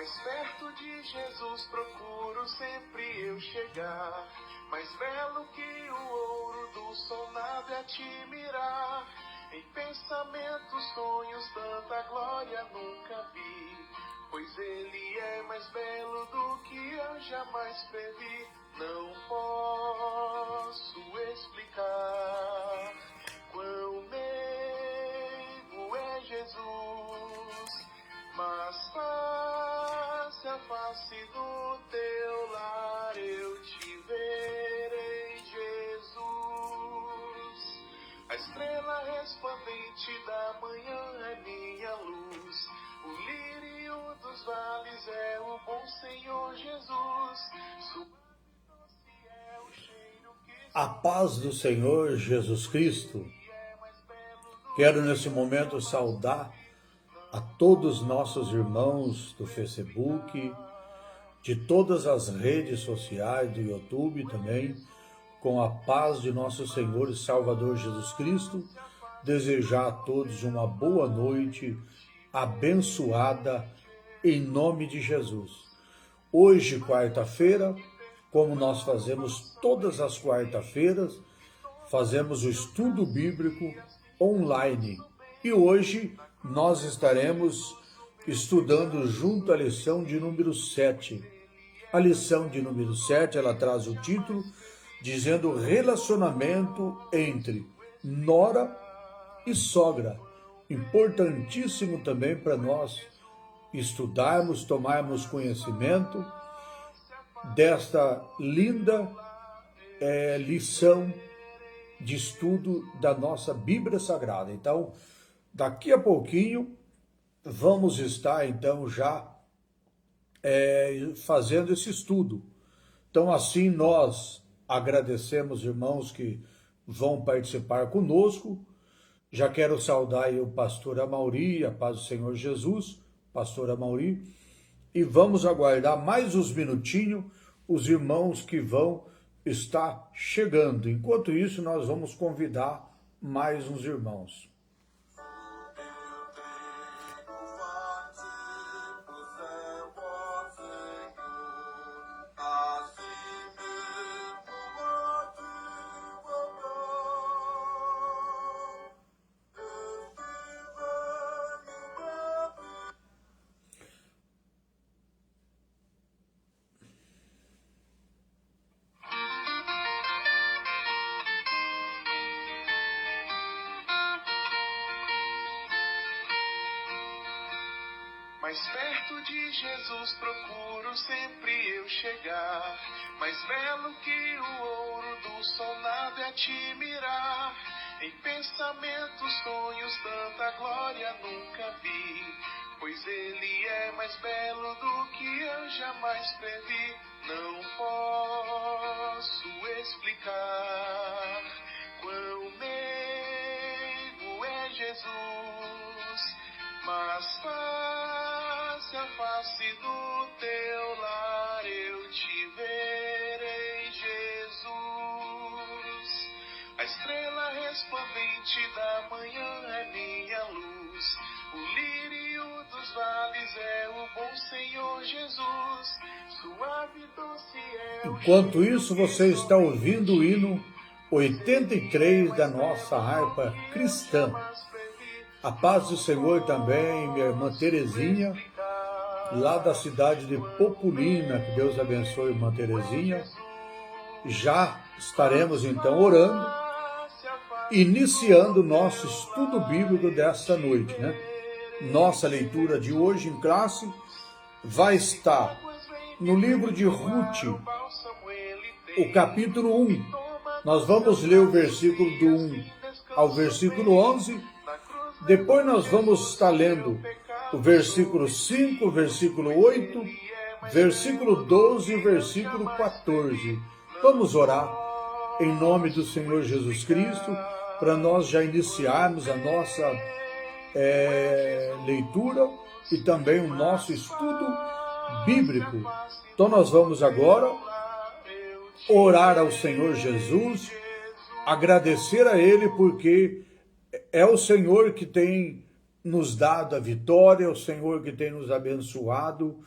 Mais perto de Jesus procuro sempre eu chegar. Mais belo que o ouro do sol nada é te mirar. Em pensamentos, sonhos, tanta glória nunca vi. Pois ele é mais belo do que eu jamais previ. Não posso explicar quão meigo é Jesus. Mas face a face do teu lar eu te verei, Jesus. A estrela resplandente da manhã é minha luz. O lírio dos vales é o bom Senhor Jesus. A paz do Senhor Jesus Cristo. Quero nesse momento saudar a todos nossos irmãos do Facebook, de todas as redes sociais, do YouTube também, com a paz de nosso Senhor e Salvador Jesus Cristo, desejar a todos uma boa noite, abençoada, em nome de Jesus. Hoje, quarta-feira, como nós fazemos todas as quarta-feiras, fazemos o estudo bíblico online. E hoje nós estaremos estudando junto a lição de número 7. A lição de número 7, ela traz o título dizendo relacionamento entre nora e sogra. Importantíssimo também para nós estudarmos, tomarmos conhecimento desta linda lição de estudo da nossa Bíblia Sagrada. Então, daqui a pouquinho, vamos estar então já fazendo esse estudo. Então, assim, nós agradecemos, irmãos, que vão participar conosco. Já quero saudar aí o pastor Amauri, a paz do Senhor Jesus, pastor Amauri, e vamos aguardar mais uns minutinhos os irmãos que vão estar chegando. Enquanto isso, nós vamos convidar mais uns irmãos. Mais perto de Jesus procuro sempre eu chegar. Mais belo que o ouro do sol nada é te mirar. Em pensamentos, sonhos, tanta glória nunca vi. Pois ele é mais belo do que eu jamais previ. Não posso explicar quão meigo é Jesus. Mas face a face do teu lar eu te verei, Jesus. A estrela resplandente da manhã é minha luz. O lírio dos vales é o bom Senhor Jesus. Suave e doce é o Enquanto isso, você está ouvindo o hino 83 da nossa harpa cristã. A paz do Senhor também, minha irmã Terezinha, lá da cidade de Popolina, que Deus abençoe, irmã Terezinha. Já estaremos então orando, iniciando o nosso estudo bíblico desta noite, né? Nossa leitura de hoje em classe vai estar no livro de Ruth, o capítulo 1. Nós vamos ler o versículo do 1 ao versículo 11. Depois nós vamos estar lendo o versículo 5, versículo 8, versículo 12 e versículo 14. Vamos orar em nome do Senhor Jesus Cristo, para nós já iniciarmos a nossa leitura e também o nosso estudo bíblico. Então nós vamos agora orar ao Senhor Jesus, agradecer a Ele porque é o Senhor que tem nos dado a vitória, é o Senhor que tem nos abençoado,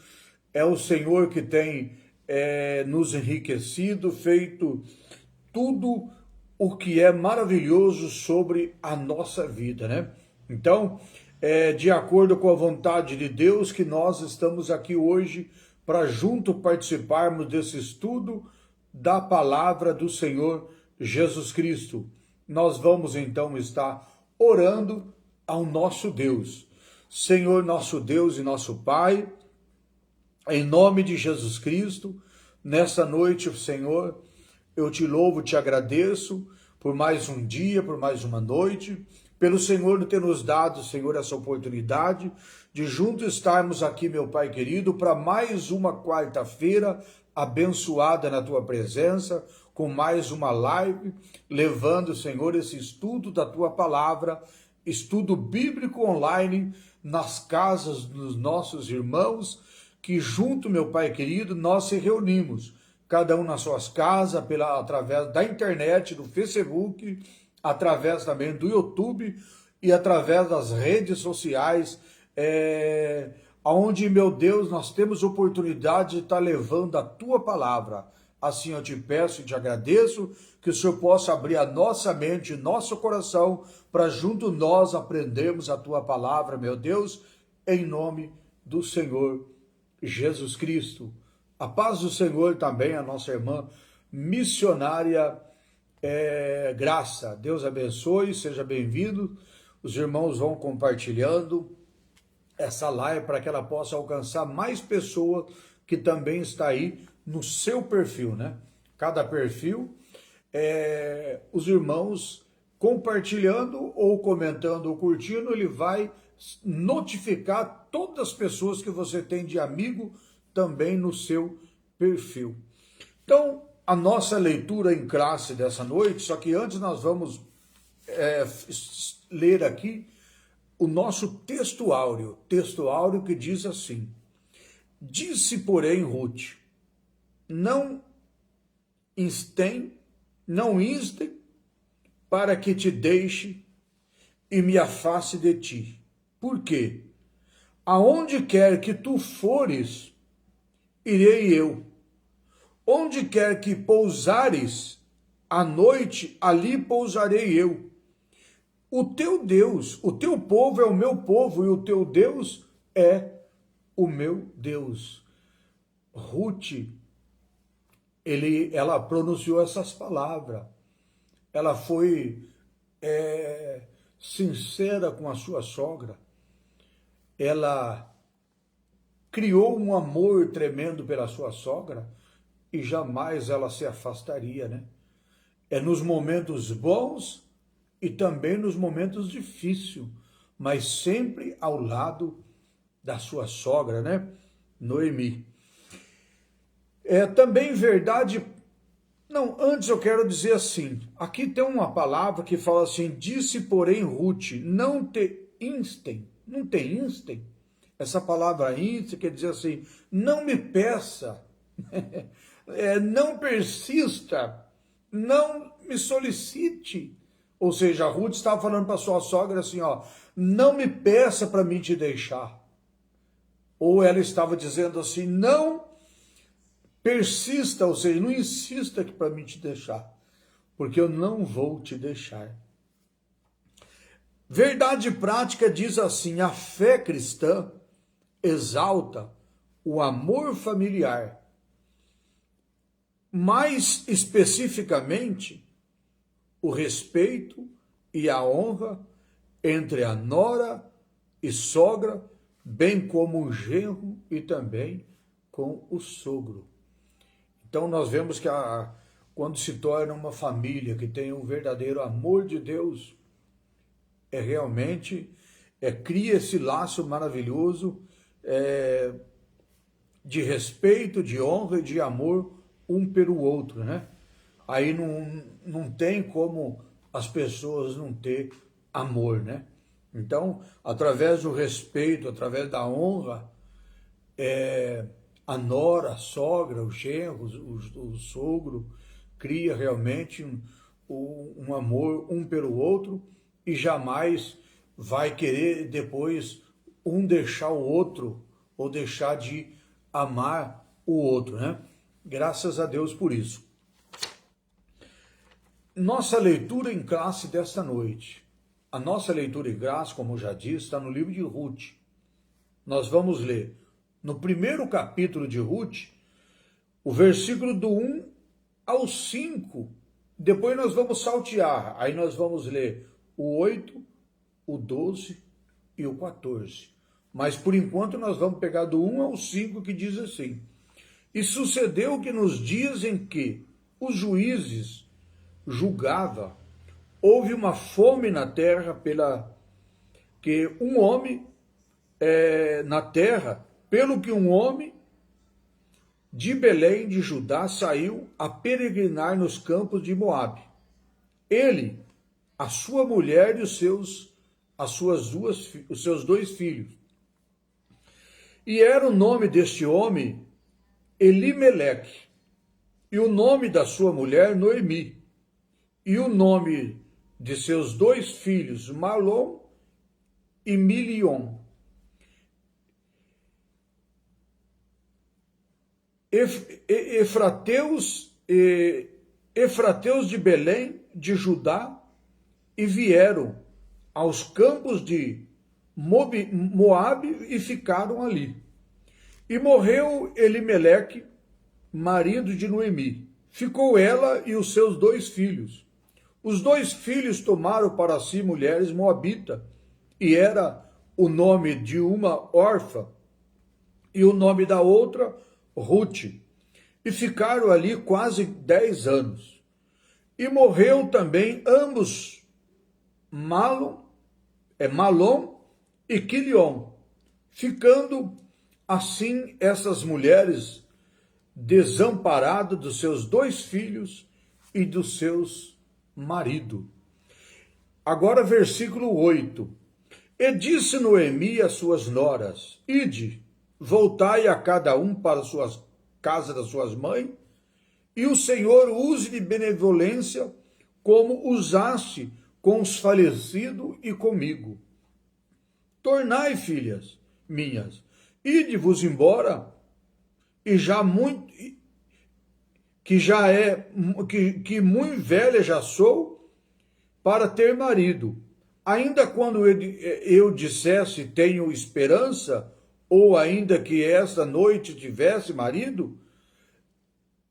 é o Senhor que tem nos enriquecido, feito tudo o que é maravilhoso sobre a nossa vida, né? Então, é de acordo com a vontade de Deus que nós estamos aqui hoje para junto participarmos desse estudo da palavra do Senhor Jesus Cristo. Nós vamos então estar orando ao nosso Deus. Senhor, nosso Deus e nosso Pai, em nome de Jesus Cristo, nessa noite, Senhor, eu te louvo, te agradeço por mais um dia, por mais uma noite, pelo Senhor ter nos dado, Senhor, essa oportunidade de juntos estarmos aqui, meu Pai querido, para mais uma quarta-feira abençoada na Tua presença, com mais uma live, levando, Senhor, esse estudo da Tua palavra, estudo bíblico online, nas casas dos nossos irmãos, que junto, meu Pai querido, nós se reunimos, cada um nas suas casas, através da internet, do Facebook, através também do YouTube e através das redes sociais, onde, meu Deus, nós temos oportunidade de estar levando a Tua palavra. Assim eu te peço e te agradeço que o Senhor possa abrir a nossa mente, nosso coração, para junto nós aprendermos a Tua palavra, meu Deus, em nome do Senhor Jesus Cristo. A paz do Senhor também, a nossa irmã missionária Graça. Deus abençoe, seja bem-vindo. Os irmãos vão compartilhando essa live para que ela possa alcançar mais pessoas que também está aí no seu perfil, né? Cada perfil, os irmãos compartilhando ou comentando ou curtindo, ele vai notificar todas as pessoas que você tem de amigo também no seu perfil. Então, a nossa leitura em classe dessa noite, só que antes nós vamos ler aqui o nosso texto áureo que diz assim: disse, porém, Ruth, não instem para que te deixe e me afaste de ti. Por quê? Aonde quer que tu fores, irei eu. Onde quer que pousares à noite, ali pousarei eu. O teu Deus, o teu povo é o meu povo, e o teu Deus é o meu Deus. Ruth, ela pronunciou essas palavras. Ela foi sincera com a sua sogra. Ela criou um amor tremendo pela sua sogra e jamais ela se afastaria, né? É nos momentos bons e também nos momentos difíceis, mas sempre ao lado da sua sogra, né? Noemi. É também verdade. Não, antes eu quero dizer assim, aqui tem uma palavra que fala assim, disse porém Ruth, não te instem. Essa palavra instem quer dizer assim, não me peça, não persista, não me solicite. Ou seja, a Ruth estava falando para sua sogra assim, ó, não me peça para mim te deixar. Ou ela estava dizendo assim, não persista, ou seja, não insista para mim te deixar, porque eu não vou te deixar. Verdade prática diz assim, a fé cristã exalta o amor familiar, mais especificamente o respeito e a honra entre a nora e sogra, bem como o genro e também com o sogro. Então nós vemos que quando se torna uma família que tem um verdadeiro amor de Deus, realmente cria esse laço maravilhoso de respeito, de honra e de amor um pelo outro, né? Aí não tem como as pessoas não ter amor, né? Então, através do respeito, através da honra, a nora, a sogra, o genro, o sogro, cria realmente um amor um pelo outro e jamais vai querer depois um deixar o outro ou deixar de amar o outro, né? Graças a Deus por isso. Nossa leitura em classe desta noite. A nossa leitura em classe, como já disse, está no livro de Ruth. Nós vamos ler no primeiro capítulo de Ruth, o versículo do 1 ao 5. Depois nós vamos saltear. Aí nós vamos ler o 8, o 12 e o 14. Mas por enquanto nós vamos pegar do 1 ao 5, que diz assim: E sucedeu que nos dias em que os juízes julgavam, houve uma fome na terra que um homem na terra, pelo que um homem de Belém de Judá saiu a peregrinar nos campos de Moabe. Ele, a sua mulher e os seus 2 filhos. E era o nome deste homem Elimeleque, e o nome da sua mulher Noemi, e o nome de seus 2 filhos Malom e Milion. Efrateus de Belém, de Judá, e vieram aos campos de Moabe e ficaram ali. E morreu Elimeleque, marido de Noemi. Ficou ela e os seus 2 filhos. Os 2 filhos tomaram para si mulheres moabitas, e era o nome de uma órfã, e o nome da outra Ruth. E ficaram ali quase 10 anos. E morreu também ambos, Malom e Quilion, ficando assim essas mulheres desamparadas dos seus 2 filhos e dos seus maridos. Agora versículo 8. E disse Noemi às suas noras: Ide, voltai a cada um para a sua casa das suas mães, e o Senhor use de benevolência como usaste com os falecidos e comigo. Tornai, filhas minhas, ide-vos embora, e já muito que muito velha já sou para ter marido. Ainda quando eu dissesse tenho esperança, ou ainda que esta noite tivesse marido,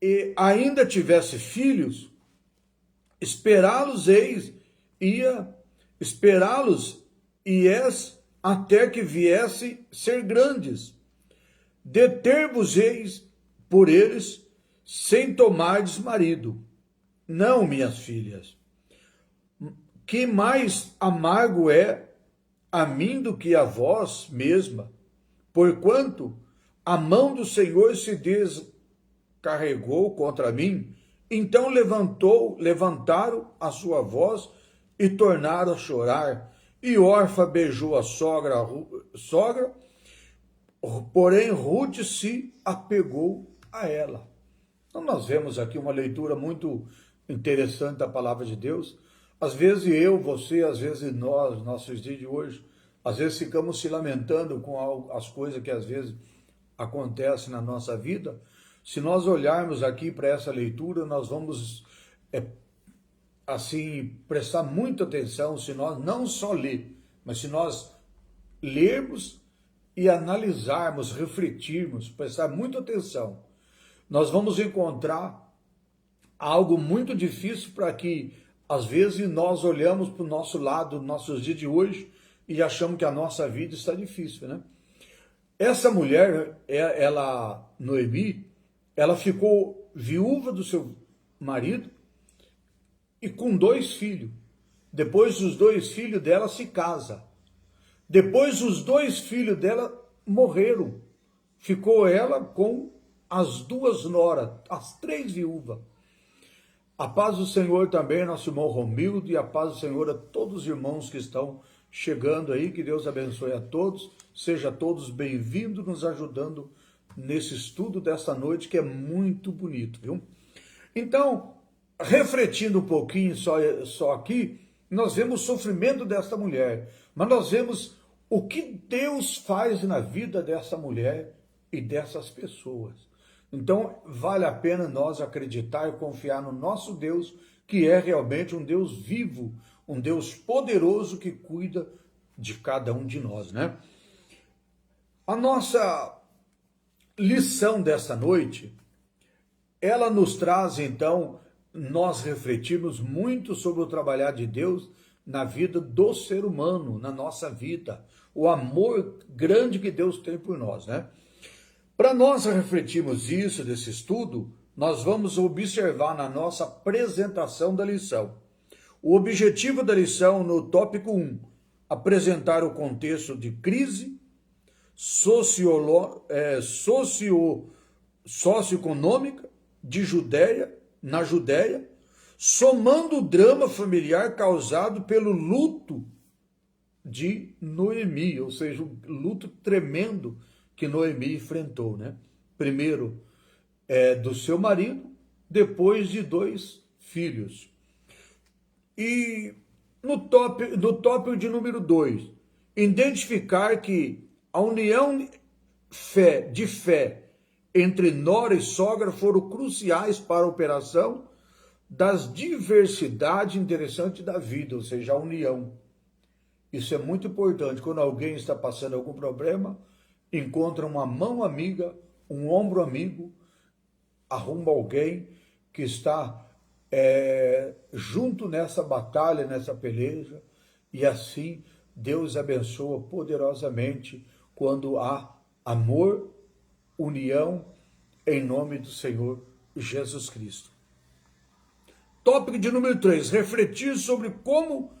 e ainda tivesse filhos, esperá-los até que viesse ser grandes. Deter-vos-eis por eles, sem tomardes marido. Não, minhas filhas, que mais amargo é a mim do que a vós mesma, porquanto a mão do Senhor se descarregou contra mim. Então levantaram a sua voz e tornaram a chorar. E Orfa beijou a sogra, porém Ruth se apegou a ela. Então nós vemos aqui uma leitura muito interessante da palavra de Deus. Às vezes eu, você, às vezes nós, nossos dias de hoje, às vezes ficamos se lamentando com as coisas que às vezes acontecem na nossa vida. Se nós olharmos aqui para essa leitura, nós vamos assim prestar muita atenção, se nós não só ler, mas se nós lermos e analisarmos, refletirmos, prestar muita atenção, nós vamos encontrar algo muito difícil para que, às vezes, nós olhamos para o nosso lado, nos nossos dias de hoje, e achamos que a nossa vida está difícil, né? Essa mulher, Noemi, ela ficou viúva do seu marido e com 2 filhos. Depois os 2 filhos dela se casam. Depois os 2 filhos dela morreram. Ficou ela com as 2 noras, as 3 viúvas. A paz do Senhor também, nosso irmão Romildo, e a paz do Senhor a todos os irmãos que estão chegando aí. Que Deus abençoe a todos. Seja todos bem-vindos, nos ajudando nesse estudo dessa noite, que é muito bonito, viu? Então, refletindo um pouquinho só aqui, nós vemos o sofrimento dessa mulher, mas nós vemos o que Deus faz na vida dessa mulher e dessas pessoas. Então, vale a pena nós acreditar e confiar no nosso Deus, que é realmente um Deus vivo, um Deus poderoso que cuida de cada um de nós, né? A nossa lição dessa noite, ela nos traz, então, nós refletirmos muito sobre o trabalhar de Deus na vida do ser humano, na nossa vida, o amor grande que Deus tem por nós, né? Para nós refletirmos isso, desse estudo, nós vamos observar na nossa apresentação da lição. O objetivo da lição no tópico 1, apresentar o contexto de crise socioeconômica na Judéia, somando o drama familiar causado pelo luto de Noemi, ou seja, o luto tremendo que Noemi enfrentou, né? Primeiro do seu marido, depois de 2 filhos. E no tópico de número 2, identificar que a união de fé entre nora e sogra foram cruciais para a operação das diversidades interessantes da vida, ou seja, a união. Isso é muito importante. Quando alguém está passando algum problema, encontra uma mão amiga, um ombro amigo, arruma alguém que está junto nessa batalha, nessa peleja, e assim Deus abençoa poderosamente quando há amor, união, em nome do Senhor Jesus Cristo. Tópico de número 3, refletir sobre como,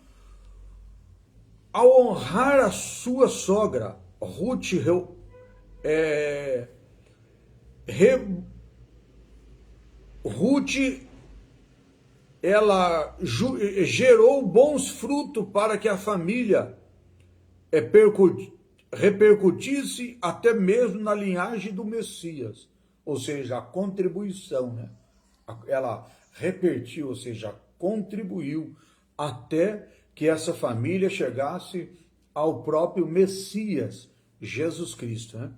ao honrar a sua sogra, Ruth, ela gerou bons frutos para que a família repercutisse até mesmo na linhagem do Messias, ou seja, a contribuição, né? Ela repercutiu, ou seja, contribuiu até que essa família chegasse ao próprio Messias, Jesus Cristo, né?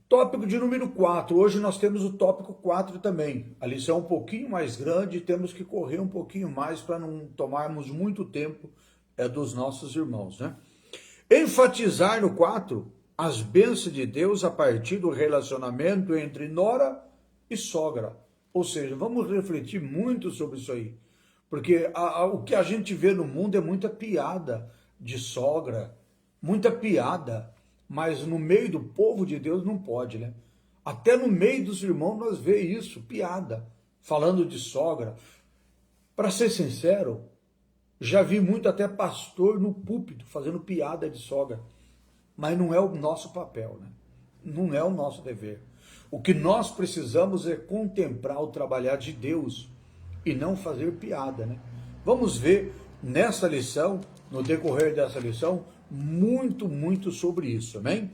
Tópico de número 4, hoje nós temos o tópico 4 também. A lição é um pouquinho mais grande, temos que correr um pouquinho mais para não tomarmos muito tempo dos nossos irmãos, né? Enfatizar no 4 as bênçãos de Deus a partir do relacionamento entre nora e sogra. Ou seja, vamos refletir muito sobre isso aí. Porque o que a gente vê no mundo é muita piada de sogra, muita piada. Mas no meio do povo de Deus não pode, né? Até no meio dos irmãos nós vemos isso, piada, falando de sogra. Para ser sincero, já vi muito até pastor no púlpito fazendo piada de sogra. Mas não é o nosso papel, né? Não é o nosso dever. O que nós precisamos é contemplar o trabalhar de Deus e não fazer piada, né? Vamos ver nessa lição, no decorrer dessa lição, muito sobre isso, amém?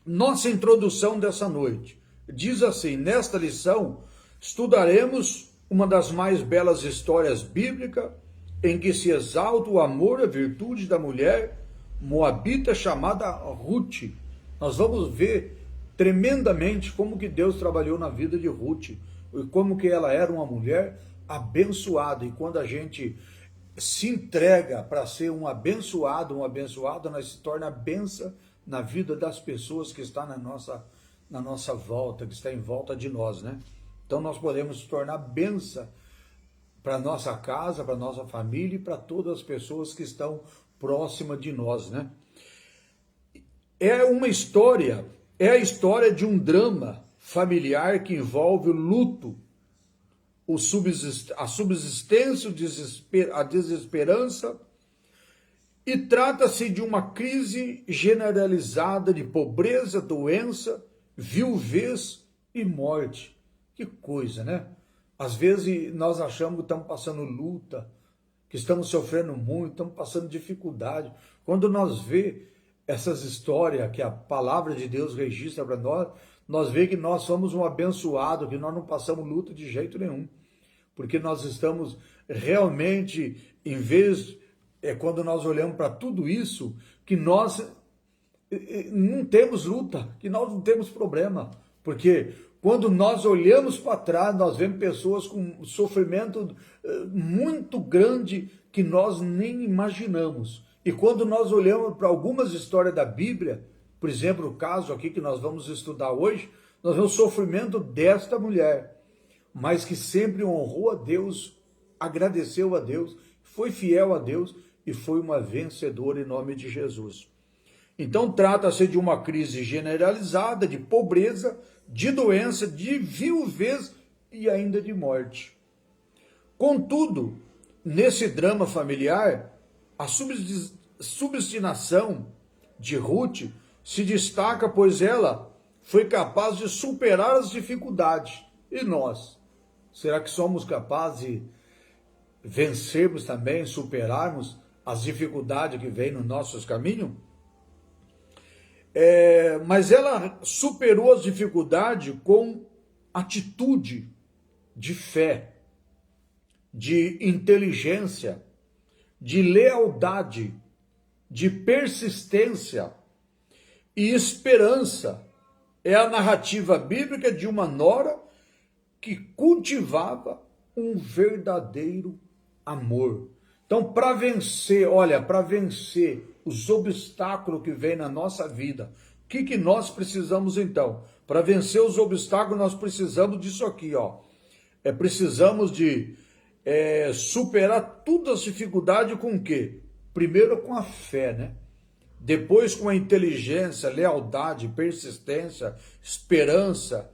Nossa introdução dessa noite diz assim: nesta lição estudaremos uma das mais belas histórias bíblicas em que se exalta o amor e a virtude da mulher moabita chamada Ruth. Nós vamos ver tremendamente como que Deus trabalhou na vida de Ruth e como que ela era uma mulher abençoada. E quando a gente se entrega para ser um abençoada, nós se torna bênção na vida das pessoas que estão na nossa volta, que está em volta de nós, né? Então nós podemos se tornar bênção para nossa casa, para nossa família e para todas as pessoas que estão próximas de nós, né? É a história de um drama familiar que envolve o luto, a subsistência, a desesperança, e trata-se de uma crise generalizada de pobreza, doença, viuvez e morte. Que coisa, né? Às vezes nós achamos que estamos passando luta, que estamos sofrendo muito, estamos passando dificuldade. Quando nós vemos essas histórias que a palavra de Deus registra para nós vemos que nós somos um abençoado, que nós não passamos luta de jeito nenhum. Porque nós estamos realmente, quando nós olhamos para tudo isso, que nós não temos luta, que nós não temos problema, porque quando nós olhamos para trás, nós vemos pessoas com sofrimento muito grande que nós nem imaginamos. E quando nós olhamos para algumas histórias da Bíblia, por exemplo, o caso aqui que nós vamos estudar hoje, nós vemos o sofrimento desta mulher, mas que sempre honrou a Deus, agradeceu a Deus, foi fiel a Deus e foi uma vencedora em nome de Jesus. Então trata-se de uma crise generalizada, de pobreza, de doença, de viuvez e ainda de morte. Contudo, nesse drama familiar, a substinação de Ruth se destaca, pois ela foi capaz de superar as dificuldades. E nós? Será que somos capazes de vencermos também, superarmos as dificuldades que vêm nos nossos caminhos? Mas ela superou as dificuldades com atitude de fé, de inteligência, de lealdade, de persistência e esperança. É a narrativa bíblica de uma nora que cultivava um verdadeiro amor. Então, para vencer, para vencer os obstáculos que vêm na nossa vida, o que nós precisamos então? Para vencer os obstáculos, nós precisamos disso aqui, precisamos de superar todas as dificuldades com o quê? Primeiro com a fé, né? Depois com a inteligência, lealdade, persistência, esperança.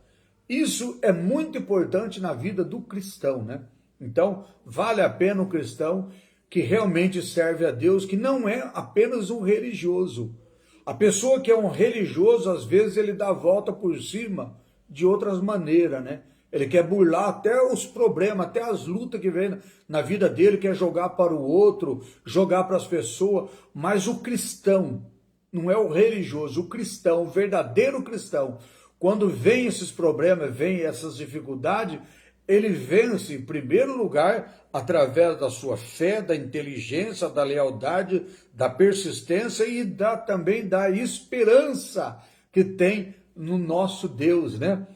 Isso é muito importante na vida do cristão, né? Então, vale a pena o cristão que realmente serve a Deus, que não é apenas um religioso. A pessoa que é um religioso, às vezes, ele dá a volta por cima de outras maneiras, né? Ele quer burlar até os problemas, até as lutas que vem na vida dele, quer jogar para o outro, jogar para as pessoas. Mas o cristão, não é o religioso, o cristão, o verdadeiro cristão, quando vem esses problemas, vem essas dificuldades, ele vence, em primeiro lugar, através da sua fé, da inteligência, da lealdade, da persistência e também da esperança que tem no nosso Deus, né?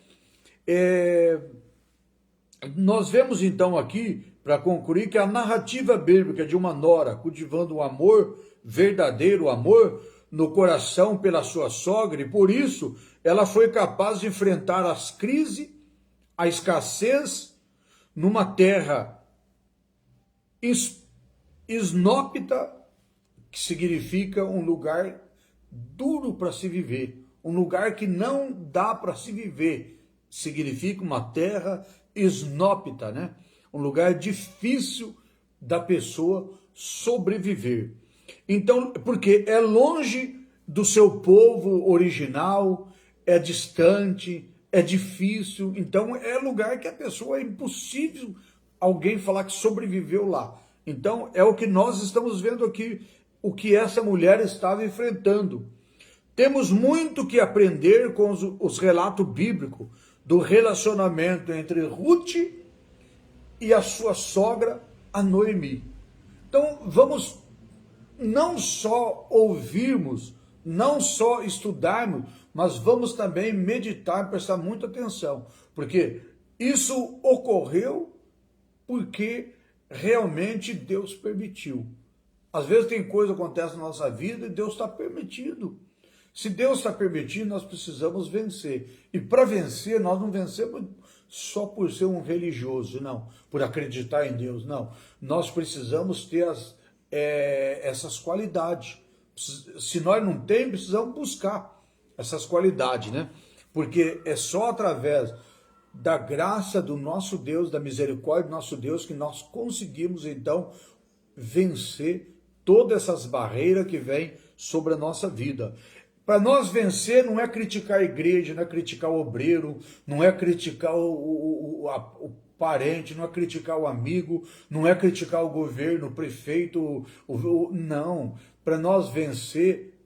Nós vemos então aqui, para concluir, que a narrativa bíblica de uma nora cultivando o amor, verdadeiro amor, no coração pela sua sogra, e por isso ela foi capaz de enfrentar as crises, a escassez, numa terra inóspita, que significa um lugar duro para se viver, um lugar que não dá para se viver, significa uma terra inóspita, né? Um lugar difícil da pessoa sobreviver. Então, porque é longe do seu povo original, é distante, é difícil, então é lugar que a pessoa é impossível alguém falar que sobreviveu lá. Então é o que nós estamos vendo aqui, o que essa mulher estava enfrentando. Temos muito que aprender com os relatos bíblicos do relacionamento entre Ruth e a sua sogra, a Noemi. Então vamos não só ouvirmos, não só estudarmos, mas vamos também meditar, prestar muita atenção, porque isso ocorreu porque realmente Deus permitiu. Às vezes tem coisa que acontece na nossa vida e Deus está permitindo. Se Deus está permitindo, nós precisamos vencer. E para vencer, nós não vencemos só por ser um religioso, não, por acreditar em Deus, não. Nós precisamos ter essas qualidades. Se nós não temos, precisamos buscar essas qualidades, né? Porque é só através da graça do nosso Deus, da misericórdia do nosso Deus, que nós conseguimos, então, vencer todas essas barreiras que vêm sobre a nossa vida. Para nós vencer não é criticar a igreja, não é criticar o obreiro, não é criticar o parente, não é criticar o amigo, não é criticar o governo, o prefeito, não. Para nós vencer,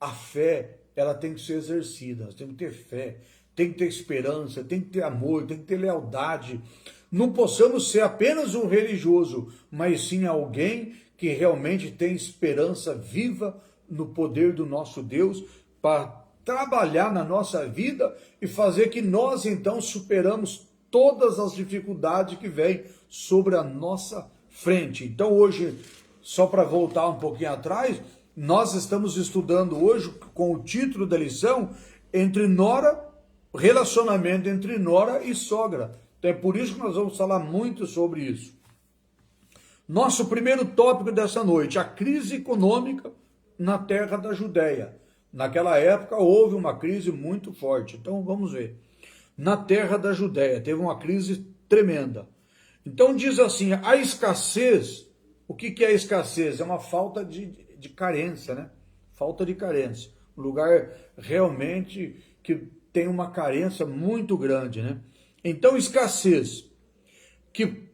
a fé, ela tem que ser exercida, nós temos que ter fé, tem que ter esperança, tem que ter amor, tem que ter lealdade. Não possamos ser apenas um religioso, mas sim alguém que realmente tem esperança viva no poder do nosso Deus, para trabalhar na nossa vida e fazer que nós então superamos todas as dificuldades que vêm sobre a nossa frente. Então hoje, só para voltar um pouquinho atrás, nós estamos estudando hoje com o título da lição relacionamento entre nora e sogra. Então é por isso que nós vamos falar muito sobre isso. Nosso primeiro tópico dessa noite, a crise econômica na terra da Judéia. Naquela época houve uma crise muito forte. Então vamos ver. Na terra da Judéia teve uma crise tremenda. Então diz assim, a escassez, o que é a escassez? É uma falta de carência, né? Falta de carência. Um lugar realmente que tem uma carência muito grande, né? Então escassez, que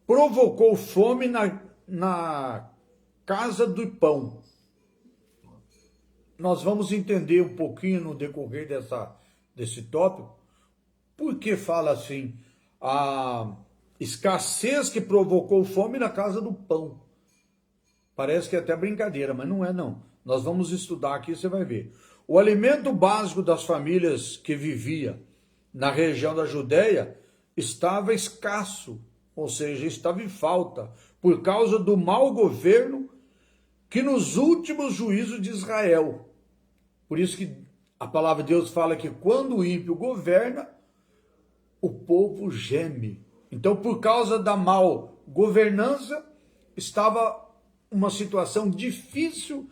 provocou fome na casa do pão. Nós vamos entender um pouquinho no decorrer desse tópico, por que fala assim, a escassez que provocou fome na casa do pão. Parece que é até brincadeira, mas não é não. Nós vamos estudar aqui, você vai ver. O alimento básico das famílias que vivia na região da Judéia estava escasso, ou seja, estava em falta, por causa do mau governo que nos últimos juízos de Israel. Por isso que a palavra de Deus fala que quando o ímpio governa, o povo geme. Então, por causa da mal governança, estava uma situação difícil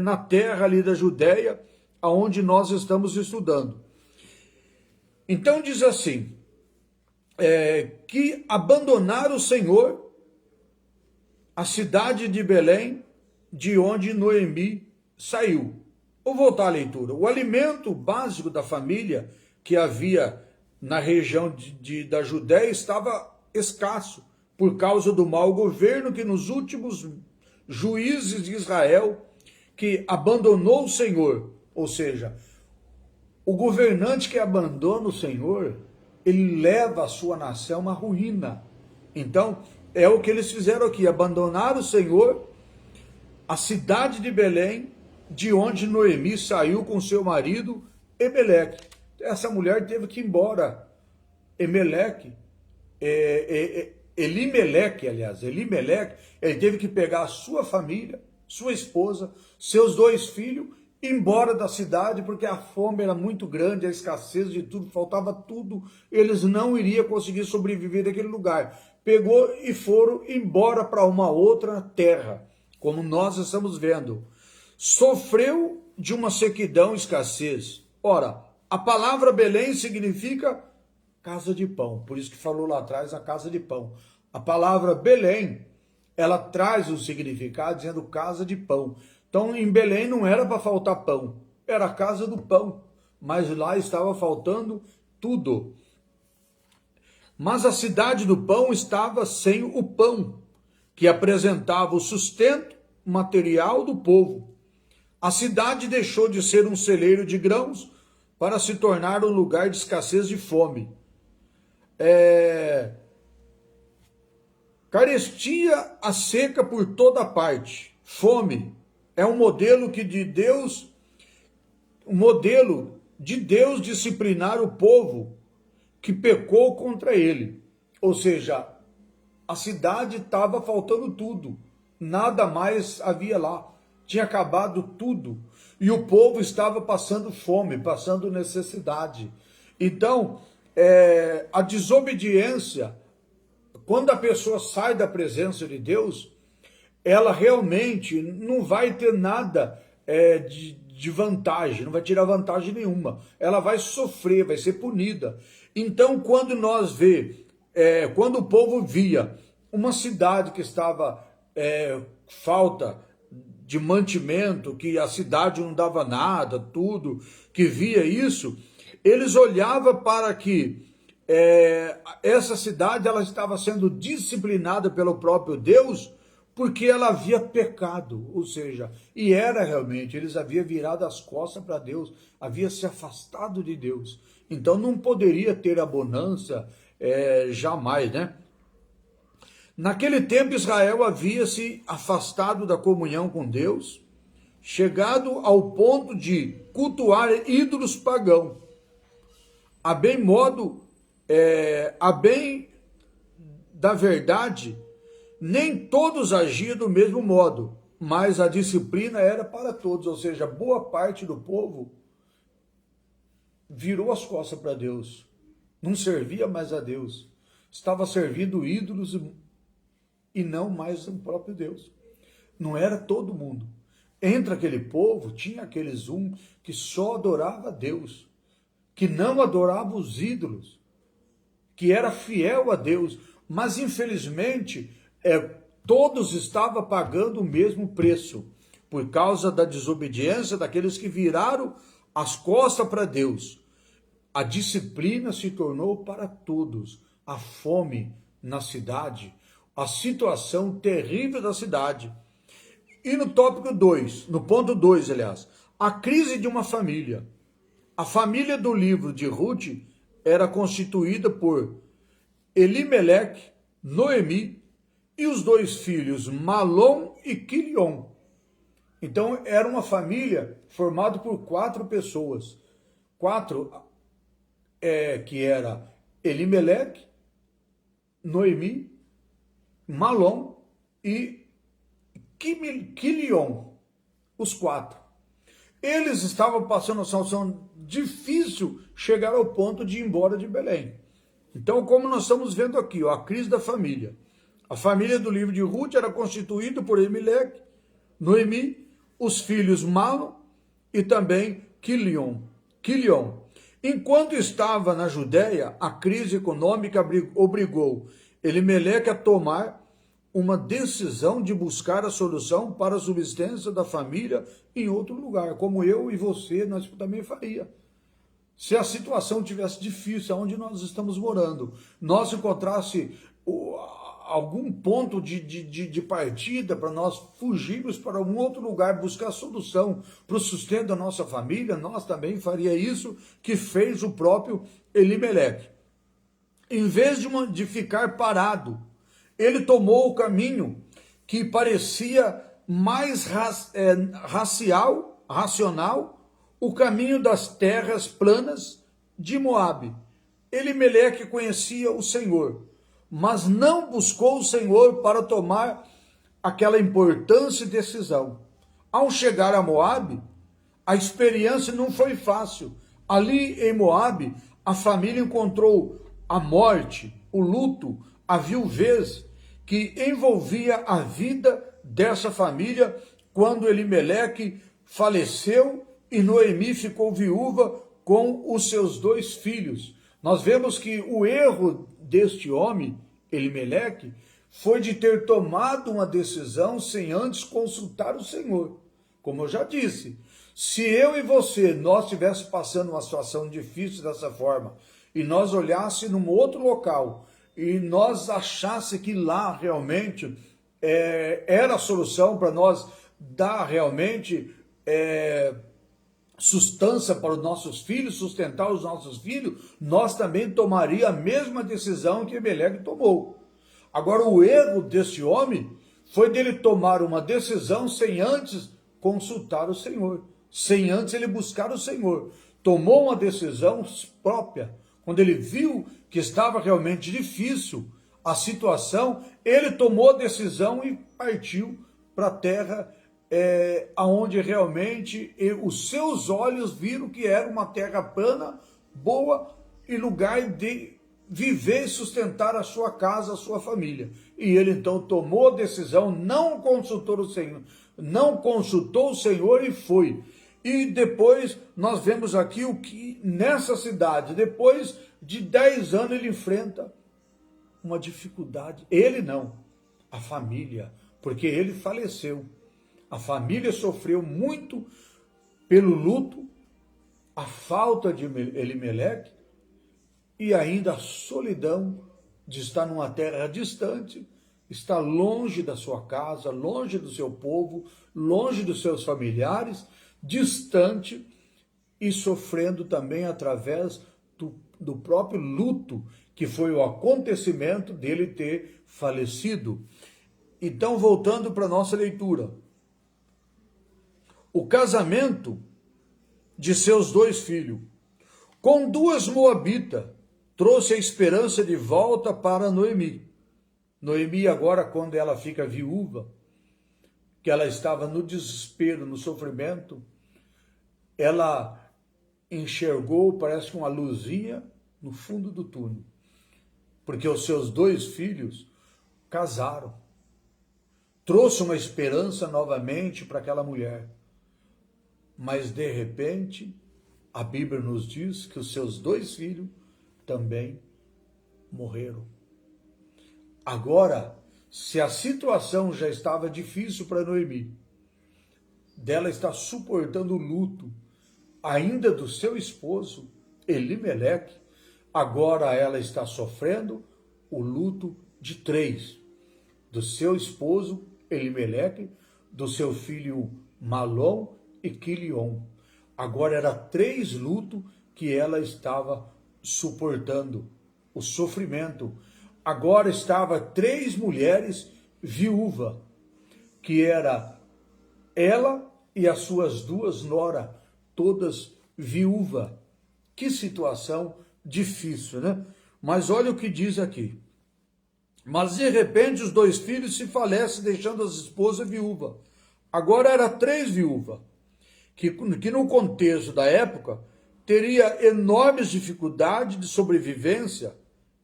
na terra ali da Judéia, aonde nós estamos estudando. Então diz assim, que abandonaram o Senhor a cidade de Belém, de onde Noemi saiu. Vou voltar à leitura. O alimento básico da família que havia na região da Judéia estava escasso, por causa do mau governo que nos últimos juízes de Israel, que abandonou o Senhor. Ou seja, o governante que abandona o Senhor, ele leva a sua nação à ruína. Então, é o que eles fizeram aqui, abandonaram o Senhor, a cidade de Belém, de onde Noemi saiu com seu marido, Emeleque. Essa mulher teve que ir embora. Elimelec, ele teve que pegar a sua família, sua esposa, seus 2 filhos, embora da cidade, porque a fome era muito grande, a escassez de tudo, faltava tudo, eles não iriam conseguir sobreviver naquele lugar. Pegou e foram embora para uma outra terra, como nós estamos vendo. Sofreu de uma sequidão e escassez. Ora, a palavra Belém significa casa de pão, por isso que falou lá atrás a casa de pão. A palavra Belém, ela traz um significado dizendo casa de pão. Então em Belém não era para faltar pão, era a casa do pão, mas lá estava faltando tudo. Mas a cidade do pão estava sem o pão, que apresentava o sustento material do povo. A cidade deixou de ser um celeiro de grãos para se tornar um lugar de escassez de fome. Carestia a seca por toda parte. Fome é um modelo de Deus disciplinar o povo que pecou contra ele. Ou seja, a cidade estava faltando tudo, nada mais havia lá, tinha acabado tudo, e o povo estava passando fome, passando necessidade. Então, a desobediência, quando a pessoa sai da presença de Deus, ela realmente não vai ter nada de vantagem, não vai tirar vantagem nenhuma. Ela vai sofrer, vai ser punida. Então, quando quando o povo via uma cidade que estava falta de mantimento, que a cidade não dava nada, tudo, que via isso, eles olhavam para que essa cidade ela estava sendo disciplinada pelo próprio Deus, porque ela havia pecado, ou seja, e era realmente, eles haviam virado as costas para Deus, havia se afastado de Deus. Então não poderia ter abundância jamais, né? Naquele tempo Israel havia se afastado da comunhão com Deus, chegado ao ponto de cultuar ídolos pagãos. A bem da verdade, nem todos agiam do mesmo modo, mas a disciplina era para todos, ou seja, boa parte do povo virou as costas para Deus, não servia mais a Deus, estava servindo ídolos e não mais o próprio Deus. Não era todo mundo. Entre aquele povo, tinha aqueles que só adorava a Deus, que não adorava os ídolos, que era fiel a Deus, mas infelizmente todos estavam pagando o mesmo preço, por causa da desobediência daqueles que viraram as costas para Deus. A disciplina se tornou para todos. A fome na cidade, a situação terrível da cidade. E no tópico 2, no ponto 2, aliás, a crise de uma família. A família do livro de Ruth era constituída por Elimeleque, Noemi e os 2 filhos, Malom e Quilion. Então, era uma família formada por 4 pessoas. 4 que era Elimeleque, Noemi, Malom e Quilion, os 4. Eles estavam passando uma situação difícil, chegar ao ponto de ir embora de Belém. Então, como nós estamos vendo aqui, a crise da família. A família do livro de Ruth era constituída por Elimeleque, Noemi, os filhos Malom e também Quilion. Enquanto estava na Judéia, a crise econômica obrigou Elimeleque a tomar uma decisão de buscar a solução para a subsistência da família em outro lugar, como eu e você, nós também faria. Se a situação tivesse difícil, onde nós estamos morando, nós encontrasse algum ponto de partida para nós fugirmos para um outro lugar, buscar solução para o sustento da nossa família, nós também faria isso que fez o próprio Elimeleque. Em vez de ficar parado, ele tomou o caminho que parecia mais racional, o caminho das terras planas de Moabe. Elimeleque conhecia o Senhor, mas não buscou o Senhor para tomar aquela importante decisão. Ao chegar a Moabe, a experiência não foi fácil. Ali em Moabe, a família encontrou a morte, o luto, a viuvez que envolvia a vida dessa família quando Elimeleque faleceu e Noemi ficou viúva com os seus 2 filhos. Nós vemos que o erro deste homem, Elimeleque, foi de ter tomado uma decisão sem antes consultar o Senhor. Como eu já disse, se eu e você, nós estivéssemos passando uma situação difícil dessa forma, e nós olhássemos num outro local, e nós achasse que lá realmente era a solução para nós dar realmente sustância para os nossos filhos, sustentar os nossos filhos, nós também tomaria a mesma decisão que Elimeleque tomou. Agora, o erro desse homem foi dele tomar uma decisão sem antes consultar o Senhor, sem antes ele buscar o Senhor. Tomou uma decisão própria. Quando ele viu que estava realmente difícil a situação, ele tomou a decisão e partiu para a terra onde realmente os seus olhos viram que era uma terra plana, boa e lugar de viver e sustentar a sua casa, a sua família. E ele então tomou a decisão, não consultou o Senhor e foi. E depois nós vemos aqui o que nessa cidade, depois de 10 anos ele enfrenta uma dificuldade. Ele não, a família, porque ele faleceu. A família sofreu muito pelo luto, a falta de Elimeleque e ainda a solidão de estar numa terra distante, estar longe da sua casa, longe do seu povo, longe dos seus familiares, distante e sofrendo também através do próprio luto, que foi o acontecimento dele ter falecido. Então, voltando para a nossa leitura. o casamento de seus 2 filhos. Com 2 moabitas, trouxe a esperança de volta para Noemi. Noemi agora, quando ela fica viúva, que ela estava no desespero, no sofrimento, ela enxergou, parece que uma luzinha no fundo do túnel, porque os seus 2 filhos casaram. Trouxe uma esperança novamente para aquela mulher. Mas, de repente, a Bíblia nos diz que os seus 2 filhos também morreram. Agora, se a situação já estava difícil para Noemi, dela está suportando o luto ainda do seu esposo, Elimeleque, agora ela está sofrendo o luto de 3, do seu esposo, Elimeleque, do seu filho Malom e Quilion. Agora era 3 lutos que ela estava suportando, o sofrimento. Agora estava 3 mulheres viúvas, que era ela e as suas 2 noras, todas viúvas. Que situação difícil, né? Mas olha o que diz aqui. Mas de repente os 2 filhos se falecem, deixando as esposas viúvas. Agora era 3 viúvas, que no contexto da época teria enormes dificuldades de sobrevivência.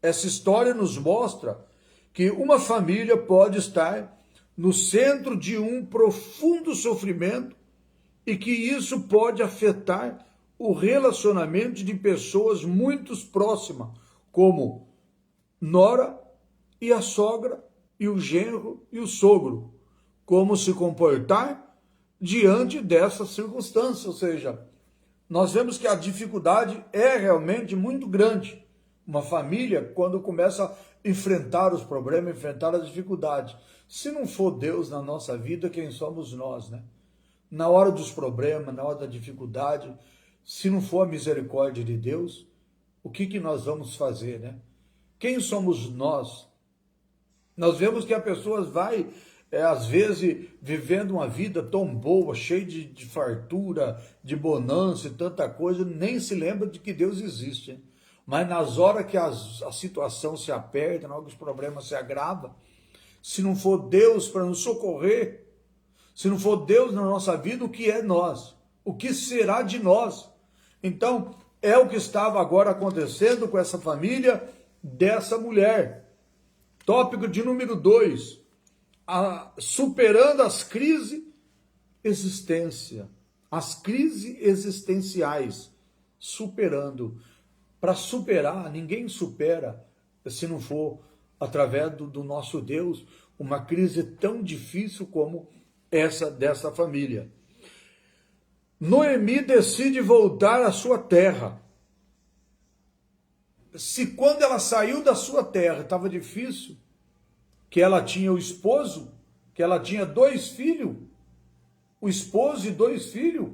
Essa história nos mostra que uma família pode estar no centro de um profundo sofrimento e que isso pode afetar o relacionamento de pessoas muito próximas, como nora e a sogra e o genro e o sogro. Como se comportar diante dessas circunstâncias, ou seja, nós vemos que a dificuldade é realmente muito grande. Uma família, quando começa a enfrentar os problemas, enfrentar as dificuldades. Se não for Deus na nossa vida, quem somos nós, né? Na hora dos problemas, na hora da dificuldade, se não for a misericórdia de Deus, o que nós vamos fazer, né? Quem somos nós? Nós vemos que a pessoa vai, às vezes, vivendo uma vida tão boa, cheia de fartura, de bonança e tanta coisa, nem se lembra de que Deus existe, hein? Mas nas horas que a situação se aperta, na hora que os problemas se agravam, se não for Deus para nos socorrer, se não for Deus na nossa vida, o que é nós? O que será de nós? Então, é o que estava agora acontecendo com essa família dessa mulher. Tópico de número 2, superando as crises existência, as crises existenciais, superando. Para superar, ninguém supera se não for através do nosso Deus, uma crise tão difícil como essa dessa família. Noemi decide voltar à sua terra. Se quando ela saiu da sua terra estava difícil, que ela tinha o esposo, que ela tinha 2 filhos, o esposo e 2 filhos,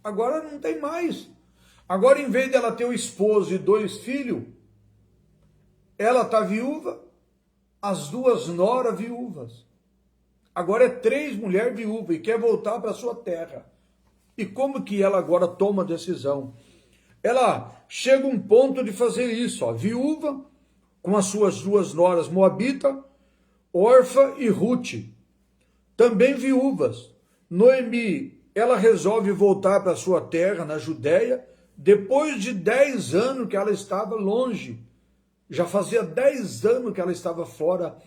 agora não tem mais. Agora, em vez dela ter o esposo e 2 filhos, ela está viúva, as 2 noras viúvas. Agora é 3 mulheres viúvas e quer voltar para sua terra. E como que ela agora toma a decisão? Ela chega a um ponto de fazer isso, ó, viúva, com as suas 2 noras Moabita, Orfa e Ruth, também viúvas. Noemi, ela resolve voltar para sua terra, na Judéia, depois de 10 anos que ela estava longe. Já fazia 10 anos que ela estava fora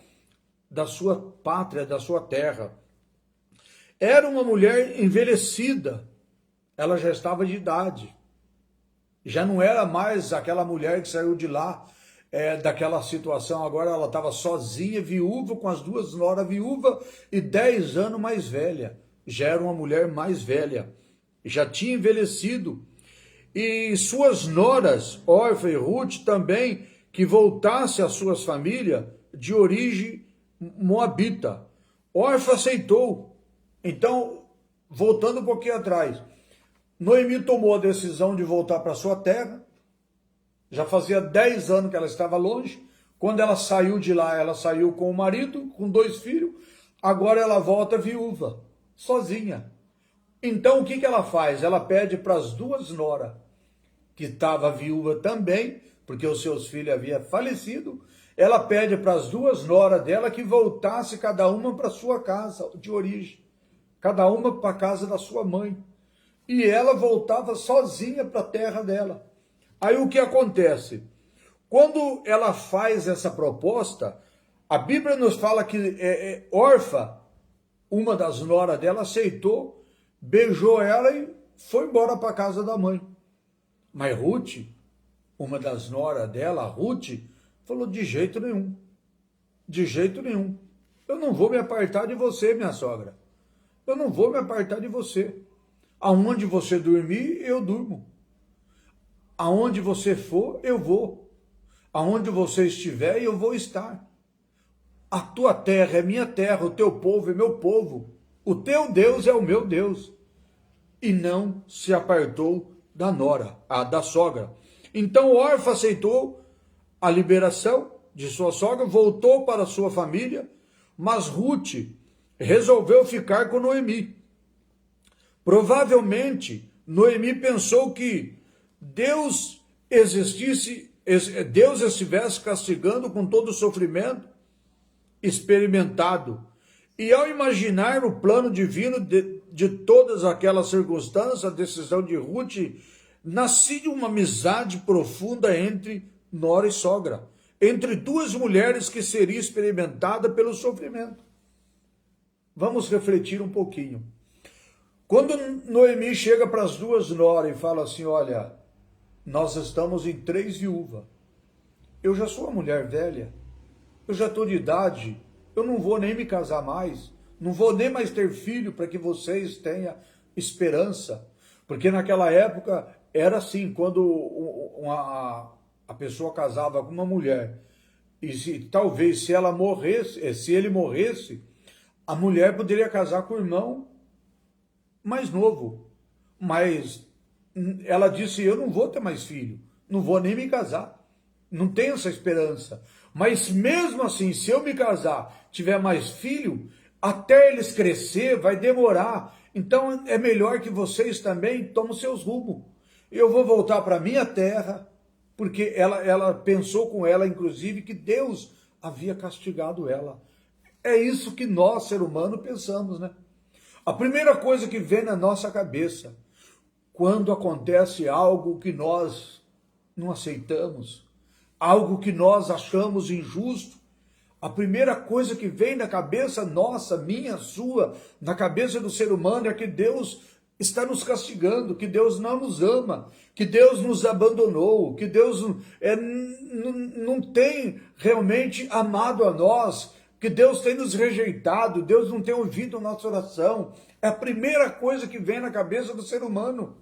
da sua pátria, da sua terra. Era uma mulher envelhecida, ela já estava de idade. Já não era mais aquela mulher que saiu de lá, daquela situação. Agora ela estava sozinha, viúva, com as 2 noras viúva e 10 anos mais velha. Já era uma mulher mais velha, já tinha envelhecido. E suas noras, Orfa e Ruth, também, que voltasse às suas famílias de origem moabita. Orfa aceitou. Então, voltando um pouquinho atrás, Noemi tomou a decisão de voltar para sua terra. Já fazia 10 anos que ela estava longe. Quando ela saiu de lá, ela saiu com o marido, com 2 filhos. Agora ela volta viúva, sozinha. Então o que ela faz? Ela pede para as duas noras, que estava viúva também, porque os seus filhos haviam falecido, ela pede para as duas noras dela que voltasse cada uma para sua casa de origem, cada uma para a casa da sua mãe. E ela voltava sozinha para a terra dela. Aí o que acontece? Quando ela faz essa proposta, a Bíblia nos fala que Orfa, uma das noras dela, aceitou, beijou ela e foi embora para a casa da mãe. Mas Ruth, uma das noras dela, Ruth, falou: de jeito nenhum, de jeito nenhum. Eu não vou me apartar de você, minha sogra. Eu não vou me apartar de você. Aonde você dormir, eu durmo. Aonde você for, eu vou. Aonde você estiver, eu vou estar. A tua terra é minha terra, o teu povo é meu povo. O teu Deus é o meu Deus. E não se apartou da nora, da sogra. Então Orfa aceitou a liberação de sua sogra, voltou para sua família, mas Ruth resolveu ficar com Noemi. Provavelmente, Noemi pensou que Deus estivesse castigando com todo o sofrimento experimentado. E ao imaginar o plano divino de todas aquelas circunstâncias, a decisão de Ruth, nascia uma amizade profunda entre nora e sogra, entre duas mulheres que seria experimentada pelo sofrimento. Vamos refletir um pouquinho. Quando Noemi chega para as duas noras e fala assim: olha, nós estamos em 3 viúvas, eu já sou uma mulher velha, eu já estou de idade, eu não vou nem me casar mais, não vou nem mais ter filho para que vocês tenham esperança. Porque naquela época era assim, quando a pessoa casava com uma mulher, e talvez se ele morresse, a mulher poderia casar com o irmão mais novo. Mas ela disse: eu não vou ter mais filho, não vou nem me casar, não tenho essa esperança. Mas mesmo assim, se eu me casar, tiver mais filho, até eles crescer vai demorar. Então é melhor que vocês também tomem seus rumos. Eu vou voltar para minha terra, porque ela pensou com ela, inclusive, que Deus havia castigado ela. É isso que nós, ser humano, pensamos, né? A primeira coisa que vem na nossa cabeça, quando acontece algo que nós não aceitamos, algo que nós achamos injusto, a primeira coisa que vem na cabeça nossa, minha, sua, na cabeça do ser humano, é que Deus está nos castigando, que Deus não nos ama, que Deus nos abandonou, que Deus não tem realmente amado a nós, que Deus tem nos rejeitado, Deus não tem ouvido a nossa oração. É a primeira coisa que vem na cabeça do ser humano.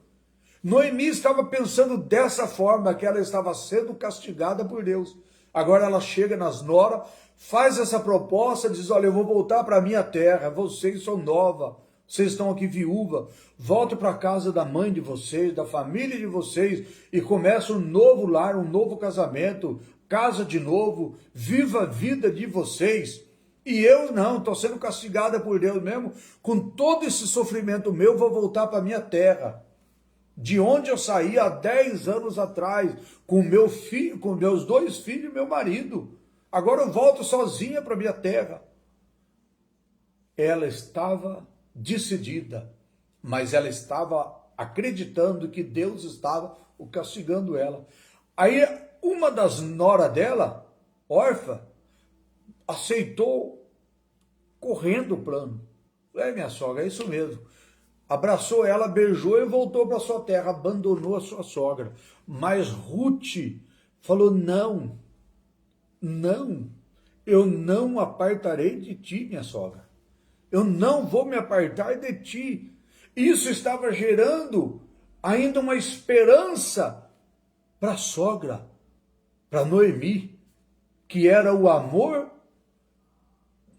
Noemi estava pensando dessa forma, que ela estava sendo castigada por Deus. Agora ela chega nas noras, faz essa proposta, diz: olha, eu vou voltar para a minha terra, vocês são nova, vocês estão aqui viúva, voltem para a casa da mãe de vocês, da família de vocês, e começa um novo lar, um novo casamento, casa de novo, viva a vida de vocês. E eu não, estou sendo castigada por Deus mesmo, com todo esse sofrimento meu, vou voltar para a minha terra, de onde eu saí há 10 anos atrás, com meu filho, com meus 2 filhos e meu marido. Agora eu volto sozinha para a minha terra. Ela estava decidida, mas ela estava acreditando que Deus estava castigando ela. Aí uma das noras dela, Orfa, aceitou correndo o plano. Minha sogra, é isso mesmo. Abraçou ela, beijou e voltou para sua terra, abandonou a sua sogra. Mas Ruth falou: não, eu não apartarei de ti, minha sogra. Eu não vou me apartar de ti. Isso estava gerando ainda uma esperança para a sogra, para Noemi, que era o amor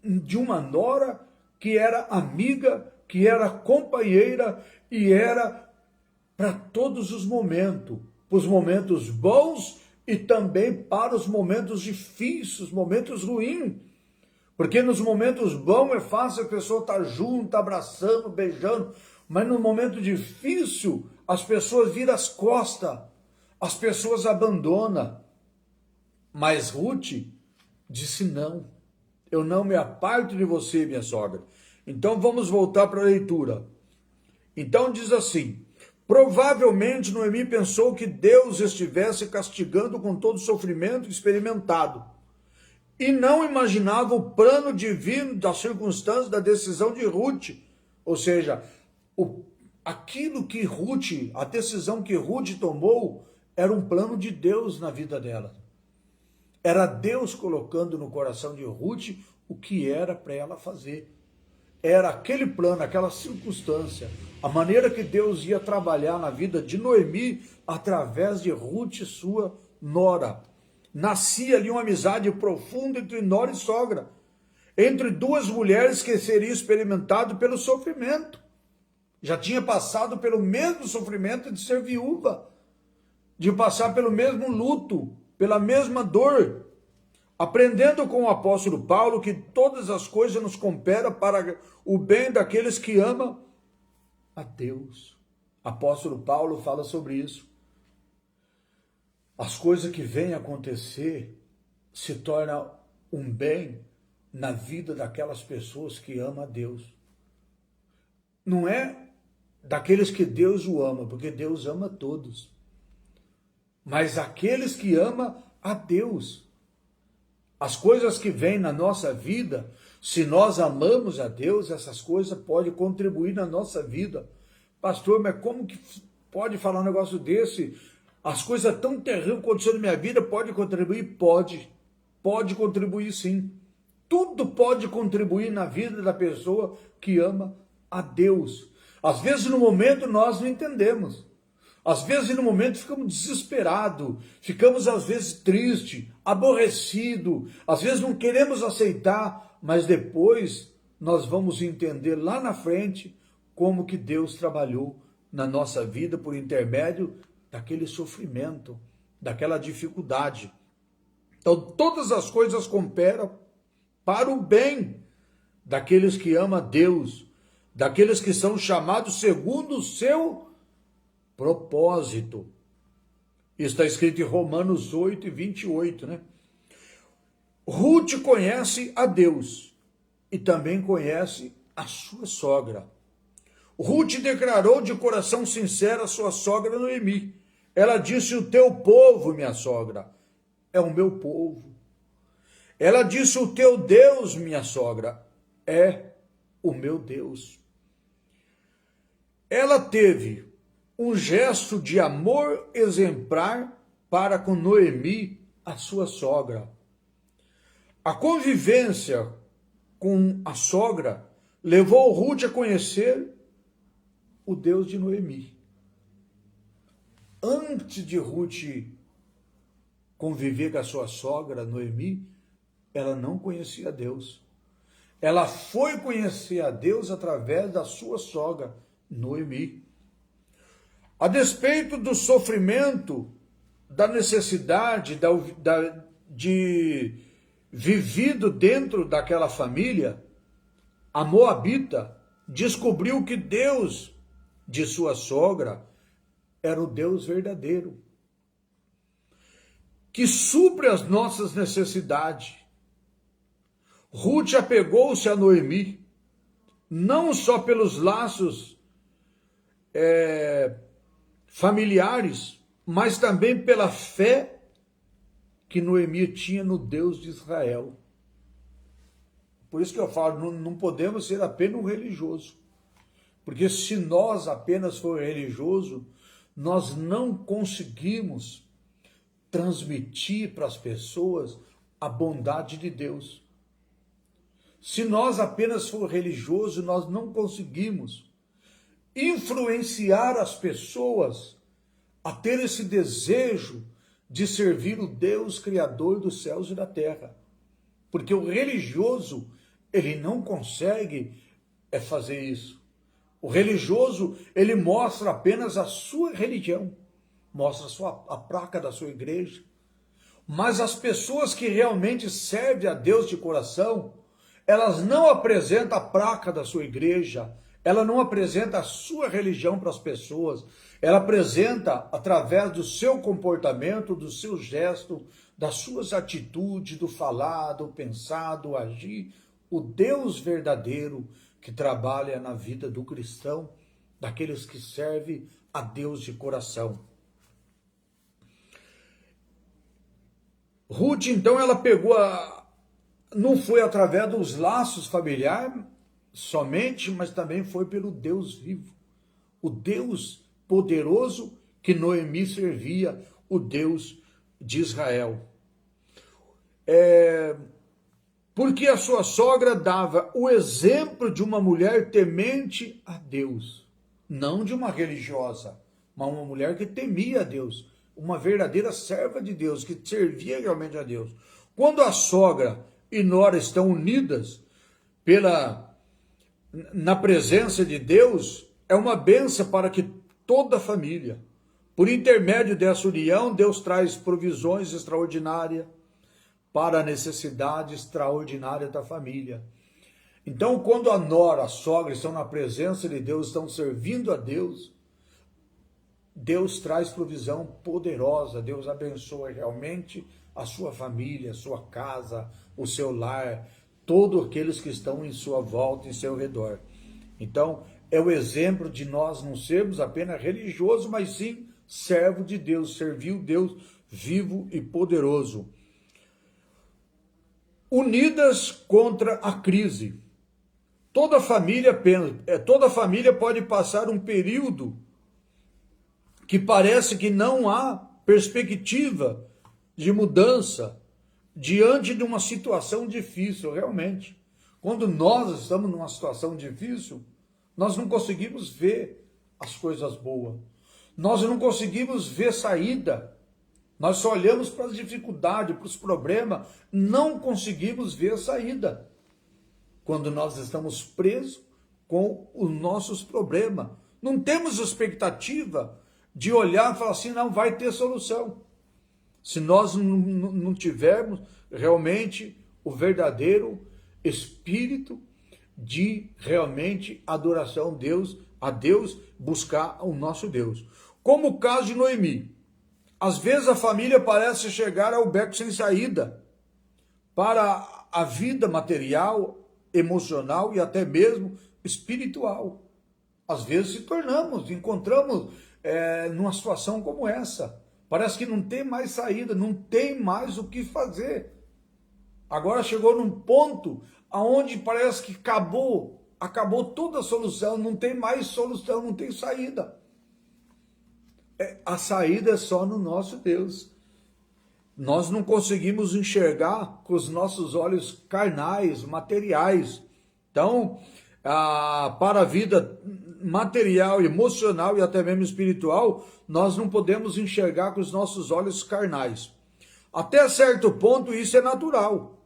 de uma nora, que era amiga, que era companheira e era para todos os momentos, para os momentos bons e também para os momentos difíceis, os momentos ruins. Porque nos momentos bons é fácil a pessoa estar junto, abraçando, beijando, mas no momento difícil, as pessoas viram as costas, as pessoas abandonam. Mas Ruth disse não, eu não me aparto de você, minha sogra. Então vamos voltar para a leitura. Então diz assim, provavelmente Noemi pensou que Deus estivesse castigando com todo o sofrimento experimentado e não imaginava o plano divino das circunstâncias da decisão de Ruth, ou seja, aquilo que Ruth, a decisão que Ruth tomou era um plano de Deus na vida dela. Era Deus colocando no coração de Ruth o que era para ela fazer. Era aquele plano, aquela circunstância, a maneira que Deus ia trabalhar na vida de Noemi através de Ruth, sua nora. Nascia ali uma amizade profunda entre nora e sogra, entre duas mulheres que seria experimentado pelo sofrimento. Já tinha passado pelo mesmo sofrimento de ser viúva, de passar pelo mesmo luto, pela mesma dor. Aprendendo com o apóstolo Paulo que todas as coisas nos cooperam para o bem daqueles que amam a Deus. Apóstolo Paulo fala sobre isso. As coisas que vêm acontecer se tornam um bem na vida daquelas pessoas que amam a Deus. Não é daqueles que Deus o ama, porque Deus ama todos. Mas aqueles que amam a Deus. As coisas que vêm na nossa vida, se nós amamos a Deus, essas coisas podem contribuir na nossa vida. Pastor, mas como que pode falar um negócio desse? As coisas tão terríveis acontecendo na minha vida, pode contribuir? Pode contribuir sim. Tudo pode contribuir na vida da pessoa que ama a Deus. Às vezes no momento nós não entendemos. Às vezes no momento ficamos desesperados, ficamos às vezes tristes, aborrecidos, às vezes não queremos aceitar, mas depois nós vamos entender lá na frente como que Deus trabalhou na nossa vida por intermédio daquele sofrimento, daquela dificuldade. Então todas as coisas cooperam para o bem daqueles que amam a Deus, daqueles que são chamados segundo o seu propósito. Está escrito em Romanos 8:28, né? Ruth conhece a Deus e também conhece a sua sogra. Ruth declarou de coração sincero a sua sogra Noemi. Ela disse, o teu povo, minha sogra, é o meu povo. Ela disse, o teu Deus, minha sogra, é o meu Deus. Ela teve um gesto de amor exemplar para com Noemi, a sua sogra. A convivência com a sogra levou Ruth a conhecer o Deus de Noemi. Antes de Ruth conviver com a sua sogra, Noemi, ela não conhecia Deus. Ela foi conhecer a Deus através da sua sogra, Noemi. A despeito do sofrimento, da necessidade de vivido dentro daquela família, a moabita descobriu que Deus de sua sogra era o Deus verdadeiro, que supre as nossas necessidades. Ruth apegou-se a Noemi, não só pelos laços familiares, mas também pela fé que Noemi tinha no Deus de Israel. Por isso que eu falo, não podemos ser apenas um religioso. Porque se nós apenas for religioso, nós não conseguimos transmitir para as pessoas a bondade de Deus. Se nós apenas for religioso, nós não conseguimos influenciar as pessoas a ter esse desejo de servir o Deus Criador dos céus e da terra. Porque o religioso, ele não consegue fazer isso. O religioso, ele mostra apenas a sua religião, mostra a placa da sua igreja. Mas as pessoas que realmente servem a Deus de coração, elas não apresentam a placa da sua igreja, ela não apresenta a sua religião para as pessoas, ela apresenta através do seu comportamento, do seu gesto, das suas atitudes, do falar, do pensar, do agir, o Deus verdadeiro que trabalha na vida do cristão, daqueles que servem a Deus de coração. Ruth, então, ela pegou não foi através dos laços familiares somente, mas também foi pelo Deus vivo, o Deus poderoso que Noemi servia, o Deus de Israel. Porque a sua sogra dava o exemplo de uma mulher temente a Deus, não de uma religiosa, mas uma mulher que temia a Deus, uma verdadeira serva de Deus, que servia realmente a Deus. Quando a sogra e nora estão unidas na presença de Deus, é uma bênção para que toda a família, por intermédio dessa união, Deus traz provisões extraordinárias para a necessidade extraordinária da família. Então, quando a nora, a sogra estão na presença de Deus, estão servindo a Deus, Deus traz provisão poderosa, Deus abençoa realmente a sua família, a sua casa, o seu lar, todos aqueles que estão em sua volta, em seu redor. Então, é o exemplo de nós não sermos apenas religiosos, mas sim servo de Deus, servir o Deus vivo e poderoso. Unidas contra a crise. Toda família pode passar um período que parece que não há perspectiva de mudança diante de uma situação difícil, realmente. Quando nós estamos numa situação difícil, nós não conseguimos ver as coisas boas. Nós não conseguimos ver saída. Nós só olhamos para as dificuldades, para os problemas, não conseguimos ver a saída. Quando nós estamos presos com os nossos problemas, não temos expectativa de olhar e falar assim, não vai ter solução. Se nós não tivermos realmente o verdadeiro espírito de realmente adoração a Deus, buscar o nosso Deus. Como o caso de Noemi. Às vezes a família parece chegar ao beco sem saída para a vida material, emocional e até mesmo espiritual. Às vezes encontramos numa situação como essa. Parece que não tem mais saída, não tem mais o que fazer. Agora chegou num ponto aonde parece que acabou toda a solução, não tem mais solução, não tem saída. A saída é só no nosso Deus. Nós não conseguimos enxergar com os nossos olhos carnais, materiais. Então, para a vida material, emocional e até mesmo espiritual, nós não podemos enxergar com os nossos olhos carnais. Até certo ponto isso é natural,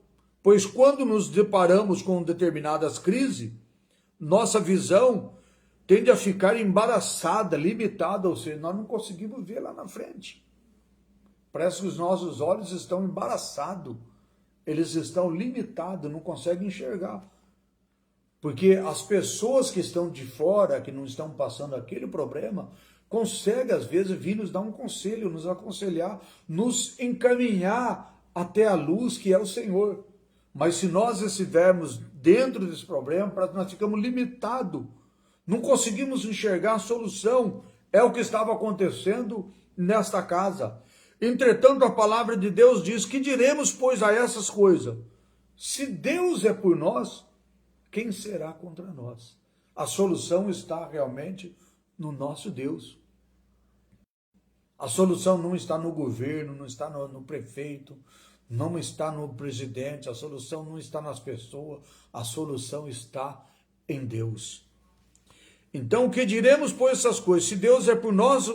pois quando nos deparamos com determinadas crises, nossa visão tende a ficar embaraçada, limitada, ou seja, nós não conseguimos ver lá na frente. Parece que os nossos olhos estão embaraçados, eles estão limitados, não conseguem enxergar. Porque as pessoas que estão de fora, que não estão passando aquele problema, conseguem às vezes vir nos dar um conselho, nos aconselhar, nos encaminhar até a luz que é o Senhor. Mas se nós estivermos dentro desse problema, nós ficamos limitados, não conseguimos enxergar a solução. É o que estava acontecendo nesta casa. Entretanto, a palavra de Deus diz: que diremos, pois, a essas coisas? Se Deus é por nós, quem será contra nós? A solução está realmente no nosso Deus. A solução não está no governo, não está no prefeito, não está no presidente, a solução não está nas pessoas, a solução está em Deus. Então, o que diremos, pois, essas coisas? Se Deus é por nós,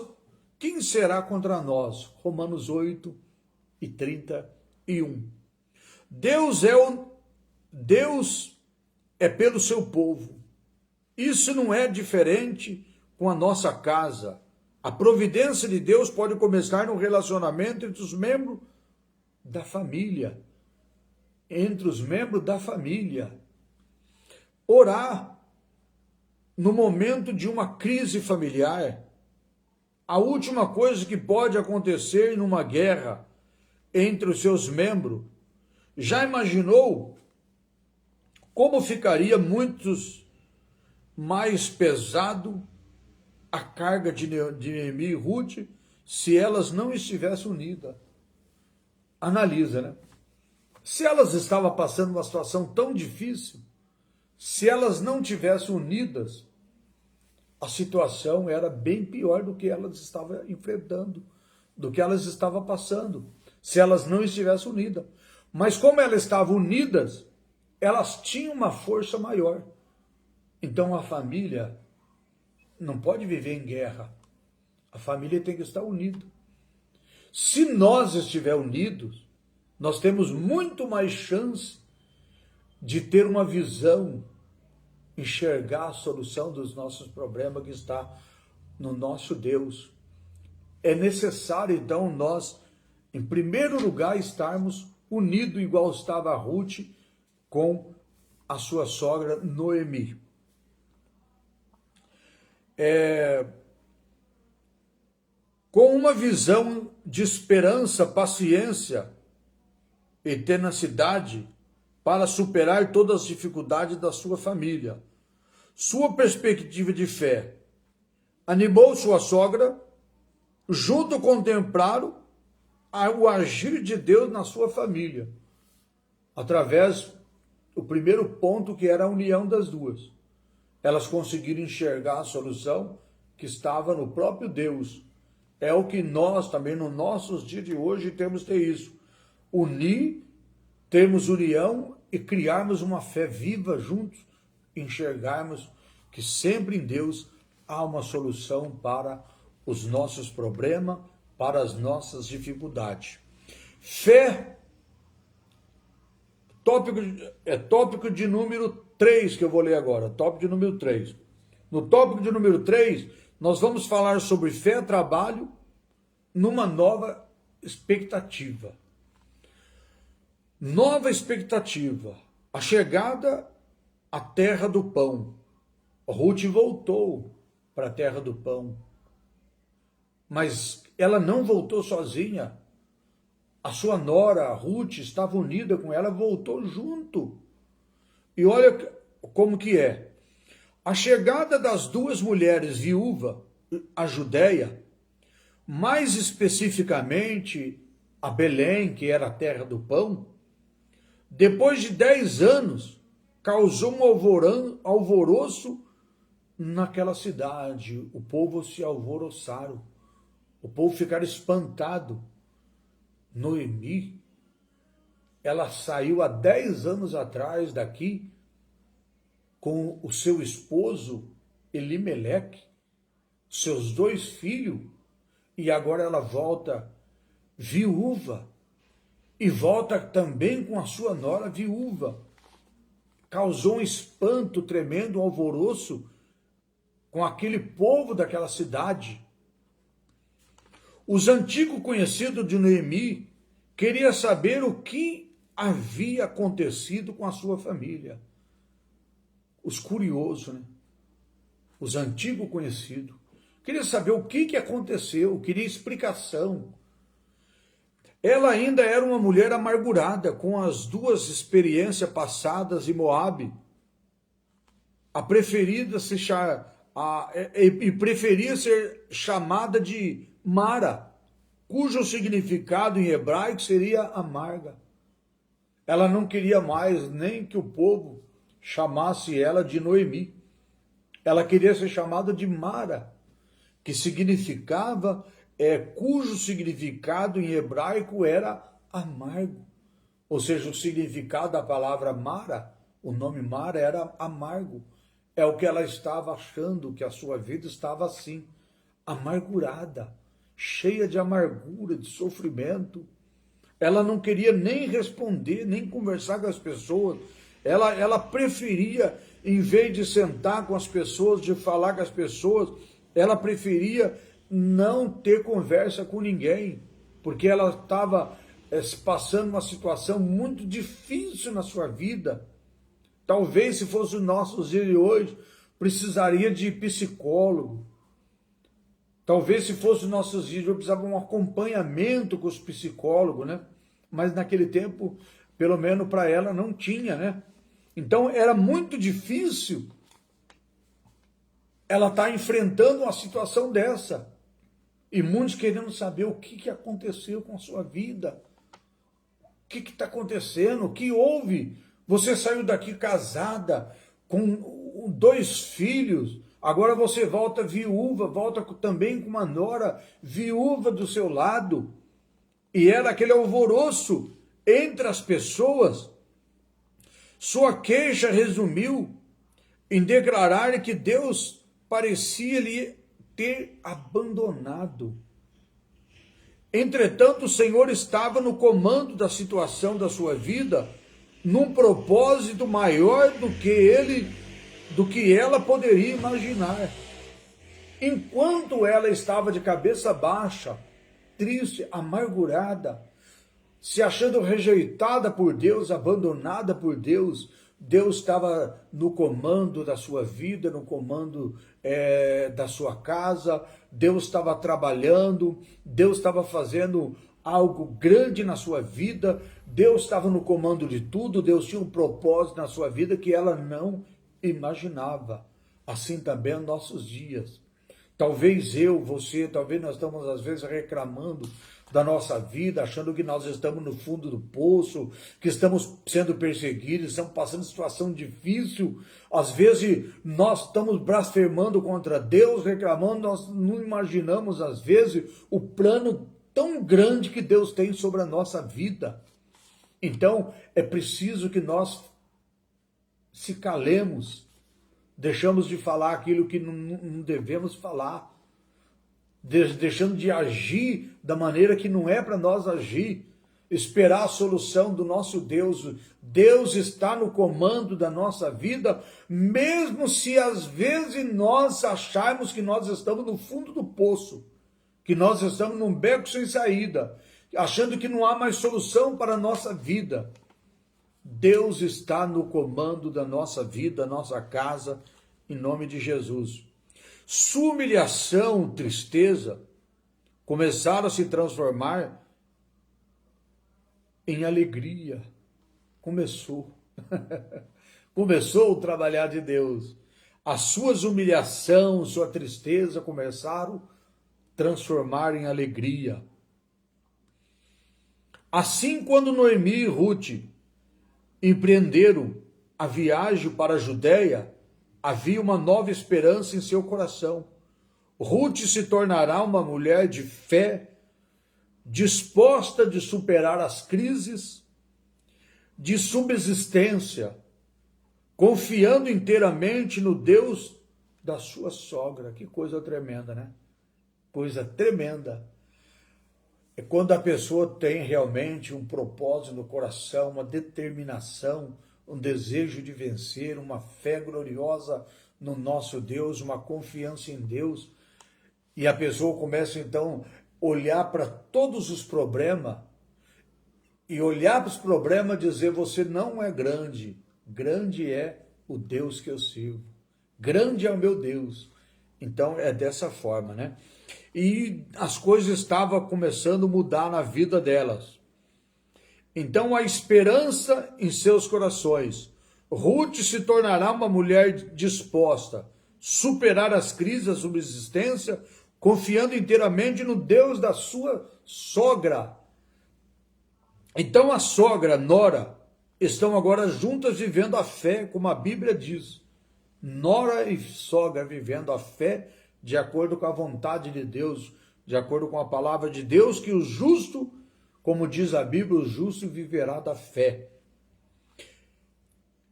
quem será contra nós? Romanos 8 e 31. Deus é pelo seu povo. Isso não é diferente com a nossa casa. A providência de Deus pode começar no relacionamento entre os membros da família. Entre os membros da família. Orar no momento de uma crise familiar, a última coisa que pode acontecer numa guerra entre os seus membros, já imaginou como ficaria muitos mais pesado a carga de Noemi e Ruth se elas não estivessem unidas? Analisa, né? Se elas estavam passando uma situação tão difícil, se elas não tivessem unidas, a situação era bem pior do que elas estavam enfrentando, do que elas estavam passando, se elas não estivessem unidas. Mas como elas estavam unidas, elas tinham uma força maior. Então a família não pode viver em guerra. A família tem que estar unida. Se nós estivermos unidos, nós temos muito mais chance de ter uma visão, enxergar a solução dos nossos problemas que está no nosso Deus. É necessário, então, nós, em primeiro lugar, estarmos unidos, igual estava a Ruth com a sua sogra Noemi. Com uma visão de esperança, paciência e tenacidade para superar todas as dificuldades da sua família. Sua perspectiva de fé animou sua sogra, junto contemplaram o agir de Deus na sua família, através do primeiro ponto, que era a união das duas. Elas conseguiram enxergar a solução que estava no próprio Deus. É o que nós também, nos nossos dias de hoje, temos que ter isso. Unir, termos união e criarmos uma fé viva juntos, enxergarmos que sempre em Deus há uma solução para os nossos problemas, para as nossas dificuldades. Fé, tópico de número 3 que eu vou ler agora, tópico de número 3. No tópico de número 3, nós vamos falar sobre fé e trabalho numa nova expectativa. Nova expectativa. A chegada à terra do pão. Ruth voltou para a terra do pão. Mas ela não voltou sozinha. A sua nora, Ruth, estava unida com ela, voltou junto. E olha como que é. A chegada das duas mulheres viúvas à Judéia, mais especificamente a Belém, que era a terra do pão, depois de 10 anos, causou um alvoroço naquela cidade. O povo se alvoroçaram, o povo ficaram espantado. Noemi, ela saiu há 10 anos atrás daqui com o seu esposo Elimeleque, seus 2 filhos, e agora ela volta viúva, e volta também com a sua nora viúva. Causou um espanto tremendo, um alvoroço com aquele povo daquela cidade. Os antigos conhecidos de Noemi queriam saber o que havia acontecido com a sua família. Os curiosos, né? Os antigos conhecidos queriam saber o que aconteceu, queria explicação. Ela ainda era uma mulher amargurada com as 2 experiências passadas em Moabe. Preferia ser chamada de Mara, cujo significado em hebraico seria amarga. Ela não queria mais nem que o povo chamasse ela de Noemi. Ela queria ser chamada de Mara, que significava, cujo significado em hebraico era amargo. Ou seja, o significado da palavra Mara, o nome Mara era amargo. É o que ela estava achando, que a sua vida estava assim, amargurada, cheia de amargura, de sofrimento. Ela não queria nem responder, nem conversar com as pessoas. Ela preferia, em vez de sentar com as pessoas, de falar com as pessoas, ela preferia não ter conversa com ninguém, porque ela estava passando uma situação muito difícil na sua vida. Talvez, se fosse os nossos dias de hoje, precisaria de psicólogo. Talvez se fosse os nossos dias, eu precisava de um acompanhamento com os psicólogos, né? Mas naquele tempo, pelo menos para ela, não tinha, né? Então era muito difícil ela estar enfrentando uma situação dessa. E muitos querendo saber o que aconteceu com a sua vida. O que está acontecendo? O que houve? Você saiu daqui casada, com 2 filhos, agora você volta viúva, volta também com uma nora viúva do seu lado. E era aquele alvoroço entre as pessoas. Sua queixa resumiu em declarar que Deus parecia lhe ter abandonado. Entretanto, o Senhor estava no comando da situação da sua vida, num propósito maior do que ela poderia imaginar. Enquanto ela estava de cabeça baixa, triste, amargurada, se achando rejeitada por Deus, abandonada por Deus, Deus estava no comando da sua vida, no comando da sua casa, Deus estava trabalhando, Deus estava fazendo algo grande na sua vida, Deus estava no comando de tudo, Deus tinha um propósito na sua vida que ela não imaginava. Assim também nos nossos dias. Talvez você, talvez nós estamos às vezes reclamando da nossa vida, achando que nós estamos no fundo do poço, que estamos sendo perseguidos, estamos passando situação difícil. Às vezes nós estamos blasfemando contra Deus, reclamando, nós não imaginamos às vezes o plano tão grande que Deus tem sobre a nossa vida. Então é preciso que nós se calemos, deixamos de falar aquilo que não devemos falar, deixando de agir da maneira que não é para nós agir, esperar a solução do nosso Deus. Deus está no comando da nossa vida, mesmo se às vezes nós acharmos que nós estamos no fundo do poço, que nós estamos num beco sem saída, achando que não há mais solução para a nossa vida. Deus está no comando da nossa vida, nossa casa, em nome de Jesus. Sua humilhação, tristeza, começaram a se transformar em alegria. Começou o trabalhar de Deus. As suas humilhações, sua tristeza começaram a transformar em alegria. Assim, quando Noemi e Ruth empreenderam a viagem para a Judéia, havia uma nova esperança em seu coração. Ruth se tornará uma mulher de fé, disposta de superar as crises de subsistência, confiando inteiramente no Deus da sua sogra. Que coisa tremenda, né? Coisa tremenda. É quando a pessoa tem realmente um propósito no coração, uma determinação, um desejo de vencer, uma fé gloriosa no nosso Deus, uma confiança em Deus. E a pessoa começa então a olhar para todos os problemas e olhar para os problemas e dizer: você não é grande, grande é o Deus que eu sirvo, grande é o meu Deus. Então é dessa forma, né? E as coisas estavam começando a mudar na vida delas. Então a esperança em seus corações. Ruth se tornará uma mulher disposta a superar as crises da subsistência, confiando inteiramente no Deus da sua sogra. Então a sogra, a nora, estão agora juntas vivendo a fé, como a Bíblia diz. Nora e sogra vivendo a fé de acordo com a vontade de Deus, de acordo com a palavra de Deus, que o justo, como diz a Bíblia, o justo viverá da fé.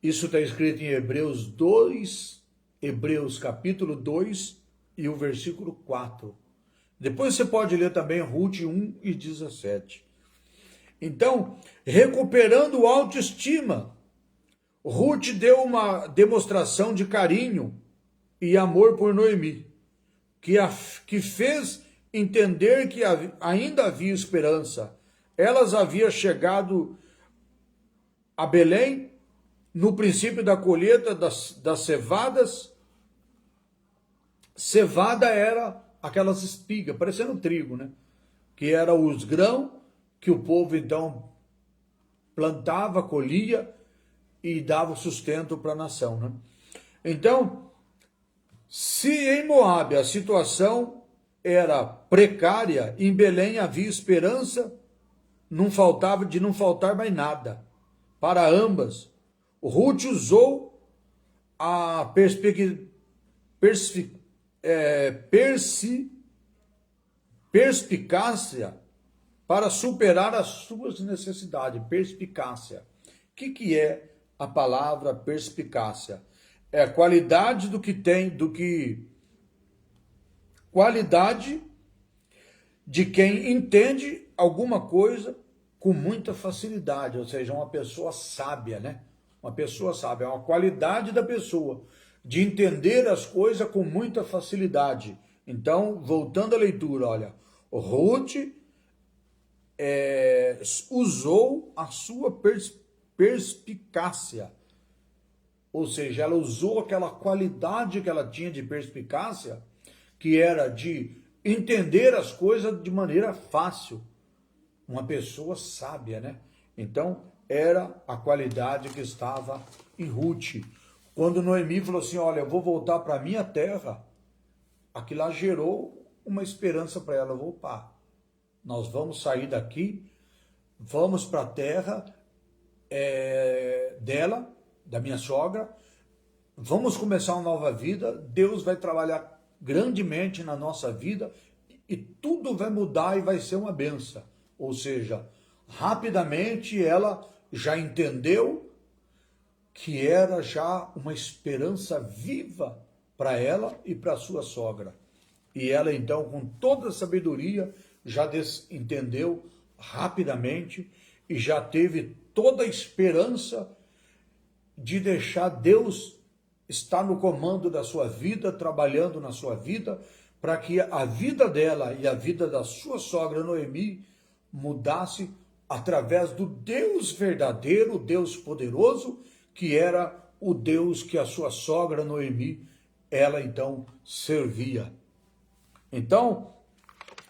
Isso está escrito em Hebreus 2, Hebreus capítulo 2 e o versículo 4. Depois você pode ler também Ruth 1 e 17. Então, recuperando a autoestima, Ruth deu uma demonstração de carinho e amor por Noemi, que fez entender que ainda havia esperança. Elas haviam chegado a Belém no princípio da colheita das cevadas Cevada era aquelas espigas, parecendo trigo, né? Que era os grãos que o povo então plantava, colhia e dava sustento para a nação, né? Então, se em Moabe a situação era precária, em Belém havia esperança, não faltava de não faltar mais nada. Para ambas, Ruth usou a perspicácia para superar as suas necessidades. Perspicácia. O que é a palavra perspicácia? É a qualidade qualidade de quem entende alguma coisa com muita facilidade, ou seja, uma pessoa sábia, né? Uma pessoa sábia, é uma qualidade da pessoa de entender as coisas com muita facilidade. Então, voltando à leitura, olha, Ruth usou a sua perspicácia, ou seja, ela usou aquela qualidade que ela tinha de perspicácia, que era de entender as coisas de maneira fácil. Uma pessoa sábia, né? Então, era a qualidade que estava em Ruth. Quando Noemi falou assim, olha, eu vou voltar para a minha terra, aquilo lá gerou uma esperança para ela. Opa, nós vamos sair daqui, vamos para a terra dela, da minha sogra, vamos começar uma nova vida, Deus vai trabalhar grandemente na nossa vida e tudo vai mudar e vai ser uma benção. Ou seja, rapidamente ela já entendeu que era já uma esperança viva para ela e para sua sogra. E ela então, com toda a sabedoria, já entendeu rapidamente e já teve toda a esperança de deixar Deus estar no comando da sua vida, trabalhando na sua vida, para que a vida dela e a vida da sua sogra Noemi mudasse através do Deus verdadeiro, o Deus poderoso, que era o Deus que a sua sogra Noemi, ela então servia. Então,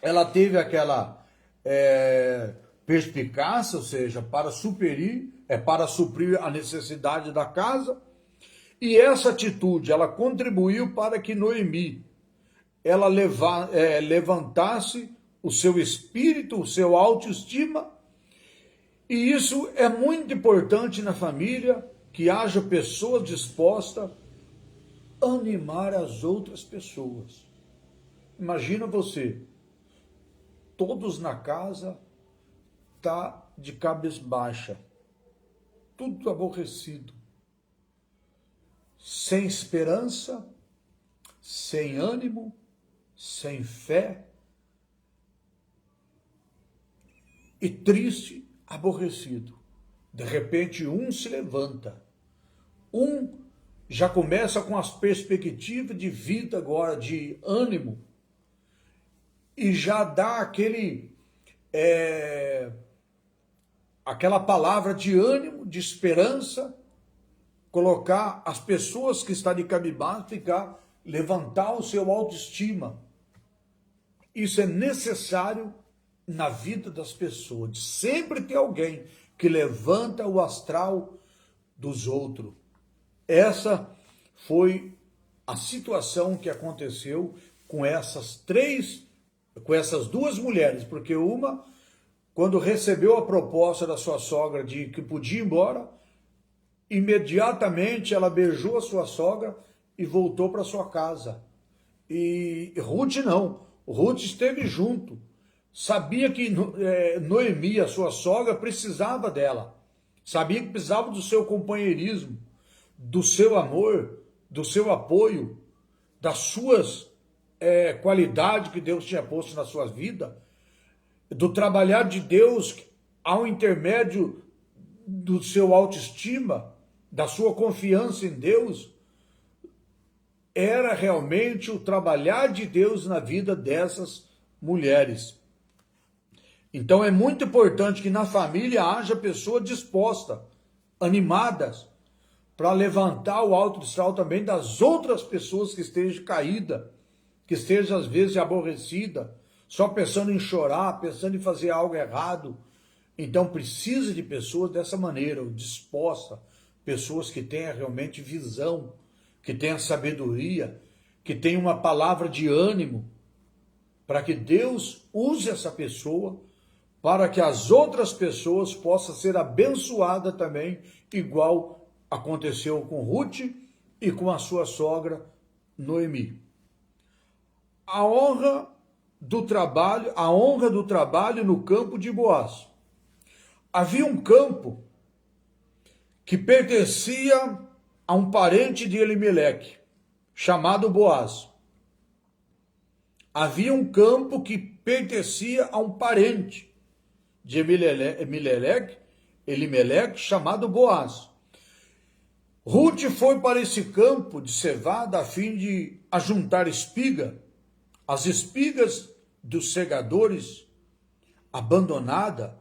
ela teve aquela perspicácia, ou seja, para suprir a necessidade da casa, e essa atitude, ela contribuiu para que Noemi, ela levantasse o seu espírito, o seu autoestima, e isso é muito importante na família, que haja pessoas dispostas a animar as outras pessoas. Imagina você, todos na casa tá de cabeça baixa, tudo aborrecido, sem esperança, sem ânimo, sem fé, e triste, aborrecido. De repente um se levanta, um já começa com as perspectivas de vida agora, de ânimo, e já dá aquela palavra de ânimo, de esperança, colocar as pessoas que estão de cabisbaixo, levantar o seu autoestima. Isso é necessário na vida das pessoas. Sempre tem alguém que levanta o astral dos outros. Essa foi a situação que aconteceu com essas duas mulheres, porque uma, quando recebeu a proposta da sua sogra de que podia ir embora, imediatamente ela beijou a sua sogra e voltou para sua casa. E Ruth não, Ruth esteve junto, sabia que Noemi, a sua sogra, precisava dela, sabia que precisava do seu companheirismo, do seu amor, do seu apoio, das suas qualidades que Deus tinha posto na sua vida, do trabalhar de Deus ao intermédio do seu autoestima, da sua confiança em Deus. Era realmente o trabalhar de Deus na vida dessas mulheres. Então é muito importante que na família haja pessoas dispostas, animadas, para levantar o alto astral também das outras pessoas que estejam caídas, que esteja às vezes aborrecida, só pensando em chorar, pensando em fazer algo errado. Então precisa de pessoas dessa maneira, dispostas, pessoas que tenham realmente visão, que tenham sabedoria, que tenham uma palavra de ânimo, para que Deus use essa pessoa, para que as outras pessoas possam ser abençoadas também, igual aconteceu com Ruth e com a sua sogra Noemi. A honra do trabalho no campo de Boaz. Havia um campo que pertencia a um parente de Elimeleque, chamado Boaz. Havia um campo que pertencia a um parente de Elimeleque, chamado Boaz. Ruth foi para esse campo de cevada a fim de ajuntar espiga, as espigas dos segadores abandonada,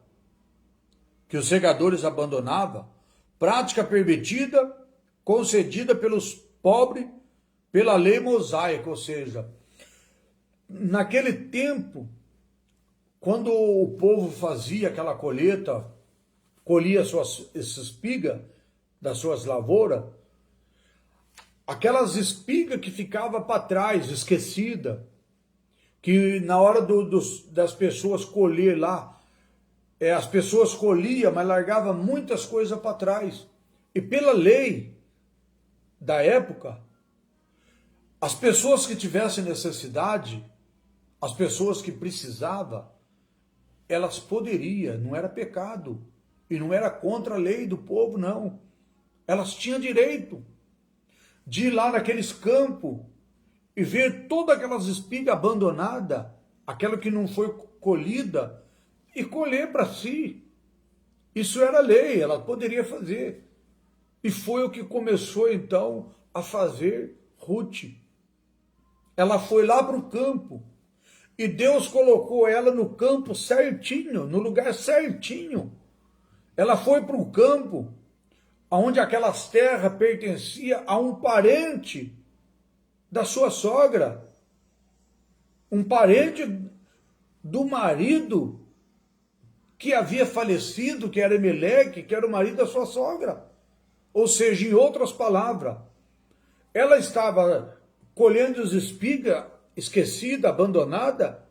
que os segadores abandonavam, prática permitida, concedida pelos pobres pela lei mosaica, ou seja, naquele tempo, quando o povo fazia aquela colheita, colhia essas espigas das suas lavouras, aquelas espigas que ficavam para trás, esquecida, que na hora das pessoas colher lá, as pessoas colhiam, mas largavam muitas coisas para trás. E pela lei da época, as pessoas que tivessem necessidade, as pessoas que precisavam, elas poderiam, não era pecado, e não era contra a lei do povo, não. Elas tinham direito de ir lá naqueles campos e ver todas aquelas espigas abandonadas, aquela que não foi colhida, e colher para si. Isso era lei, ela poderia fazer. E foi o que começou então a fazer Ruth. Ela foi lá para o campo, e Deus colocou ela no campo certinho, no lugar certinho. Ela foi para o campo, onde aquelas terras pertenciam a um parente da sua sogra, um parente do marido que havia falecido, que era Elimeleque, que era o marido da sua sogra. Ou seja, em outras palavras, ela estava colhendo as espigas, esquecida, abandonada,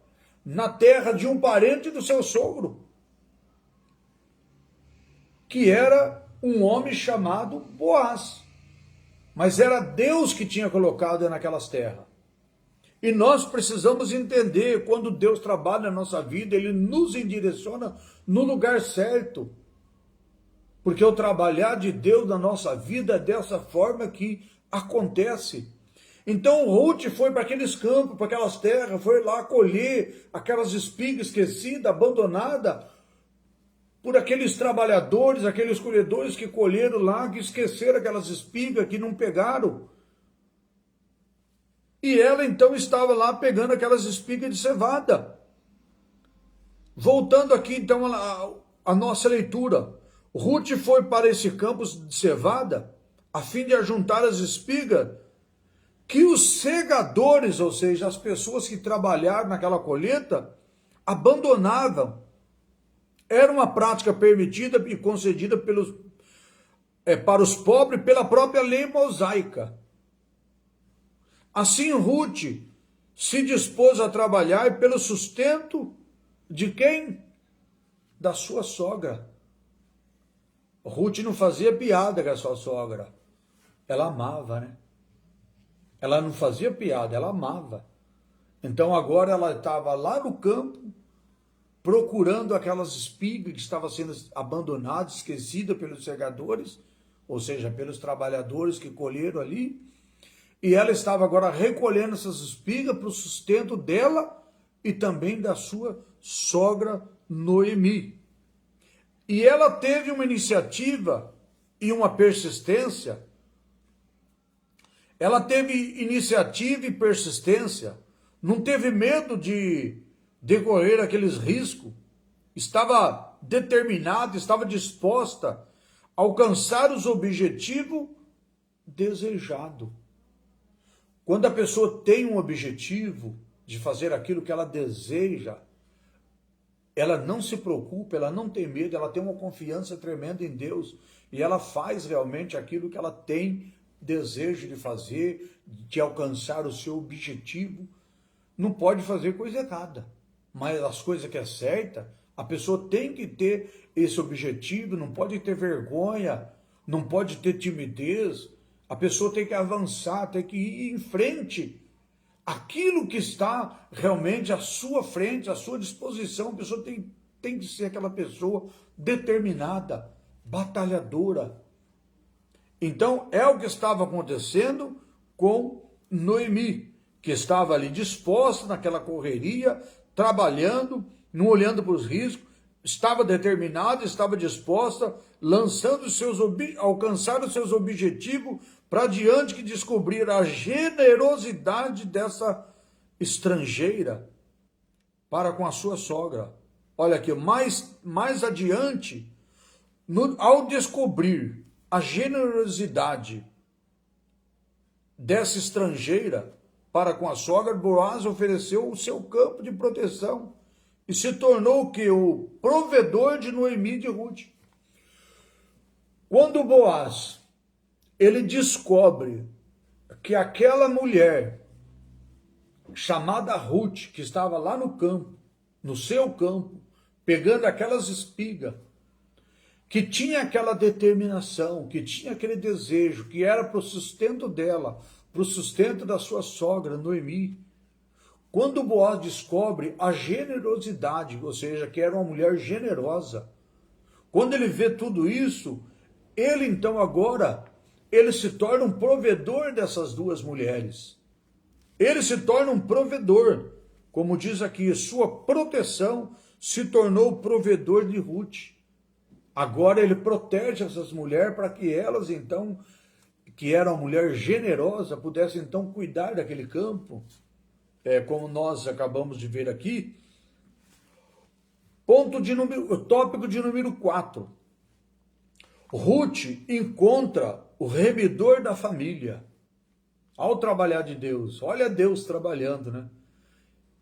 na terra de um parente do seu sogro, que era um homem chamado Boaz. Mas era Deus que tinha colocado naquelas terras. E nós precisamos entender, quando Deus trabalha na nossa vida, Ele nos endireciona no lugar certo. Porque o trabalhar de Deus na nossa vida é dessa forma que acontece. Então Ruth foi para aqueles campos, para aquelas terras, foi lá colher aquelas espigas esquecidas, abandonadas, por aqueles trabalhadores, aqueles colhedores que colheram lá, que esqueceram aquelas espigas, que não pegaram. E ela então estava lá pegando aquelas espigas de cevada. Voltando aqui então a nossa leitura. Ruth foi para esse campo de cevada a fim de ajuntar as espigas que os segadores, ou seja, as pessoas que trabalharam naquela colheita, abandonavam. Era uma prática permitida e concedida para os pobres pela própria lei mosaica. Assim, Ruth se dispôs a trabalhar pelo sustento de quem? Da sua sogra. Ruth não fazia piada com a sua sogra. Ela amava, né? Ela não fazia piada, ela amava. Então agora ela estava lá no campo, procurando aquelas espigas que estavam sendo abandonadas, esquecidas pelos segadores, ou seja, pelos trabalhadores que colheram ali. E ela estava agora recolhendo essas espigas para o sustento dela e também da sua sogra Noemi. E ela teve uma iniciativa e uma persistência. Ela teve iniciativa e persistência, não teve medo de decorrer aqueles riscos, estava determinada, estava disposta a alcançar os objetivos desejados. Quando a pessoa tem um objetivo de fazer aquilo que ela deseja, ela não se preocupa, ela não tem medo, ela tem uma confiança tremenda em Deus e ela faz realmente aquilo que ela tem desejo de fazer, de alcançar o seu objetivo. Não pode fazer coisa errada, mas as coisas que é certa, a pessoa tem que ter esse objetivo, não pode ter vergonha, não pode ter timidez, a pessoa tem que avançar, tem que ir em frente. Aquilo que está realmente à sua frente, à sua disposição, a pessoa tem que ser aquela pessoa determinada, batalhadora. Então, é o que estava acontecendo com Noemi, que estava ali disposta naquela correria, trabalhando, não olhando para os riscos, estava determinada, estava disposta, alcançar os seus objetivos, para diante que descobrir a generosidade dessa estrangeira para com a sua sogra. Olha aqui, mais adiante, ao descobrir a generosidade dessa estrangeira para com a sogra, Boaz ofereceu o seu campo de proteção e se tornou o que? O provedor de Noemi e de Ruth. Quando Boaz ele descobre que aquela mulher chamada Ruth, que estava lá no campo, no seu campo, pegando aquelas espigas, que tinha aquela determinação, que tinha aquele desejo, que era para o sustento dela, para o sustento da sua sogra, Noemi. Quando Boaz descobre a generosidade, ou seja, que era uma mulher generosa, quando ele vê tudo isso, ele então agora ele se torna um provedor dessas duas mulheres. Ele se torna um provedor. Como diz aqui, sua proteção se tornou provedor de Ruth. Agora ele protege essas mulheres para que elas então, que eram uma mulher generosa, pudessem então cuidar daquele campo. Como nós acabamos de ver aqui. Tópico de número 4. Ruth encontra o remidor da família. Ao trabalhar de Deus, olha Deus trabalhando, né?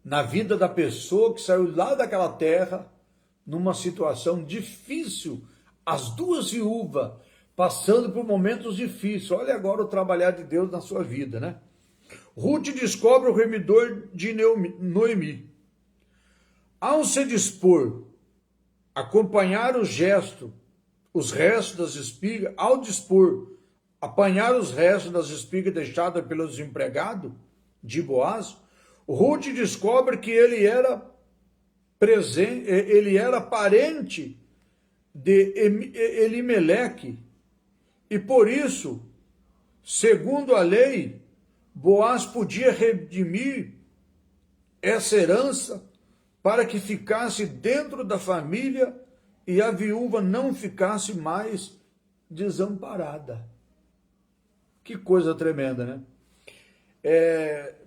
Na vida da pessoa que saiu lá daquela terra, numa situação difícil, as duas viúvas passando por momentos difíceis. Olha agora o trabalhar de Deus na sua vida, né? Ruth descobre o remidor de Noemi. Ao se dispor a acompanhar o gesto, os restos das espigas, ao dispor apanhar os restos das espigas deixadas pelos empregados de Boaz, Ruth descobre que ele era parente de Elimeleque, e por isso, segundo a lei, Boaz podia redimir essa herança para que ficasse dentro da família e a viúva não ficasse mais desamparada. Que coisa tremenda, né?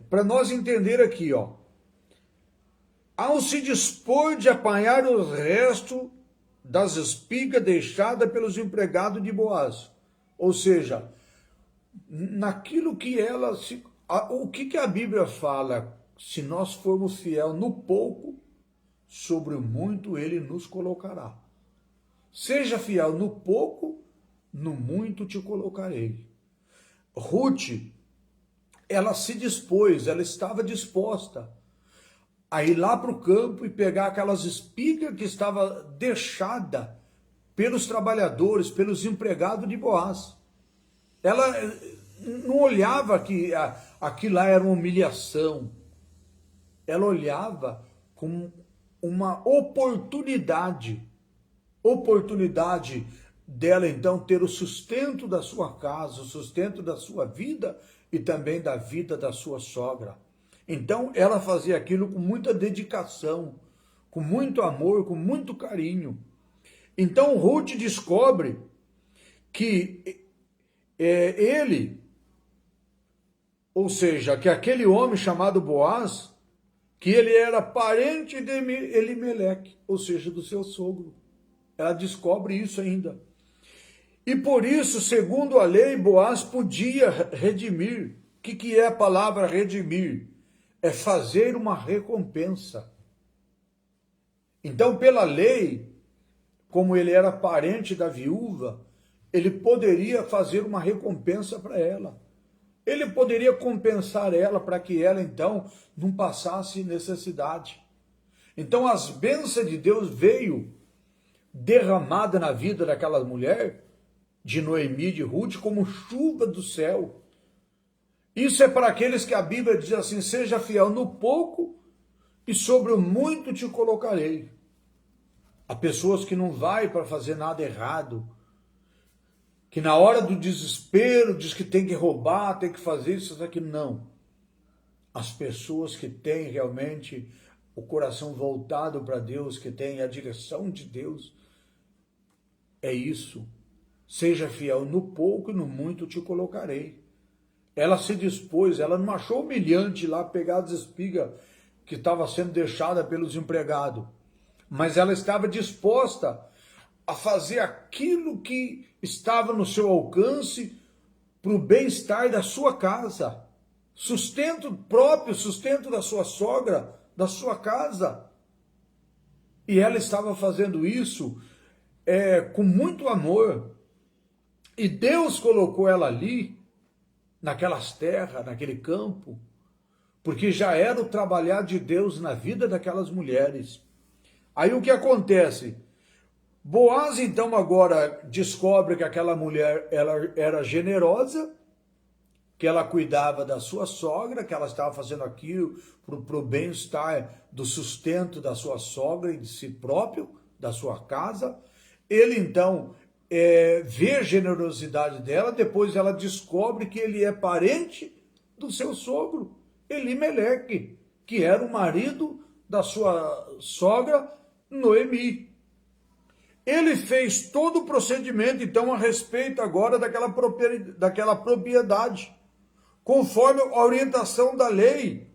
Para nós entender aqui, ó, ao se dispor de apanhar os restos das espigas deixadas pelos empregados de Boaz, ou seja, naquilo que o que a Bíblia fala, se nós formos fiel no pouco, sobre o muito ele nos colocará. Seja fiel no pouco, no muito te colocarei. Ruth, ela se dispôs, ela estava disposta a ir lá para o campo e pegar aquelas espigas que estava deixada pelos trabalhadores, pelos empregados de Boaz. Ela não olhava que aquilo lá era uma humilhação. Ela olhava como uma oportunidade dela então ter o sustento da sua casa, o sustento da sua vida e também da vida da sua sogra. Então ela fazia aquilo com muita dedicação, com muito amor, com muito carinho. Então Ruth descobre que ou seja, que aquele homem chamado Boaz, que ele era parente de Elimeleque, ou seja, do seu sogro. Ela descobre isso ainda. E por isso, segundo a lei, Boaz podia redimir que é a palavra redimir? É fazer uma recompensa. Então, pela lei, como ele era parente da viúva, ele poderia fazer uma recompensa para ela. Ele poderia compensar ela para que ela, então, não passasse necessidade. Então, as bênçãos de Deus veio derramada na vida daquela mulher, de Noemi, de Ruth, como chuva do céu. Isso é para aqueles que a Bíblia diz assim, seja fiel no pouco e sobre o muito te colocarei. Há pessoas que não vai para fazer nada errado, que na hora do desespero diz que tem que roubar, tem que fazer isso, aquilo. Não. As pessoas que têm realmente o coração voltado para Deus, que têm a direção de Deus, é isso. Seja fiel no pouco e no muito te colocarei. Ela se dispôs, ela não achou humilhante lá pegar as espigas que estava sendo deixada pelos empregados, mas ela estava disposta a fazer aquilo que estava no seu alcance para o bem-estar da sua casa, sustento próprio, sustento da sua sogra, da sua casa. E ela estava fazendo isso com muito amor. E Deus colocou ela ali, naquelas terras, naquele campo, porque já era o trabalhar de Deus na vida daquelas mulheres. Aí o que acontece? Boaz então agora descobre que aquela mulher ela era generosa, que ela cuidava da sua sogra, que ela estava fazendo aquilo para o bem-estar do sustento da sua sogra e de si próprio, da sua casa. Ele então vê a generosidade dela, depois ela descobre que ele é parente do seu sogro, Elimeleque, que era o marido da sua sogra Noemi. Ele fez todo o procedimento, então, a respeito agora daquela propriedade, conforme a orientação da lei.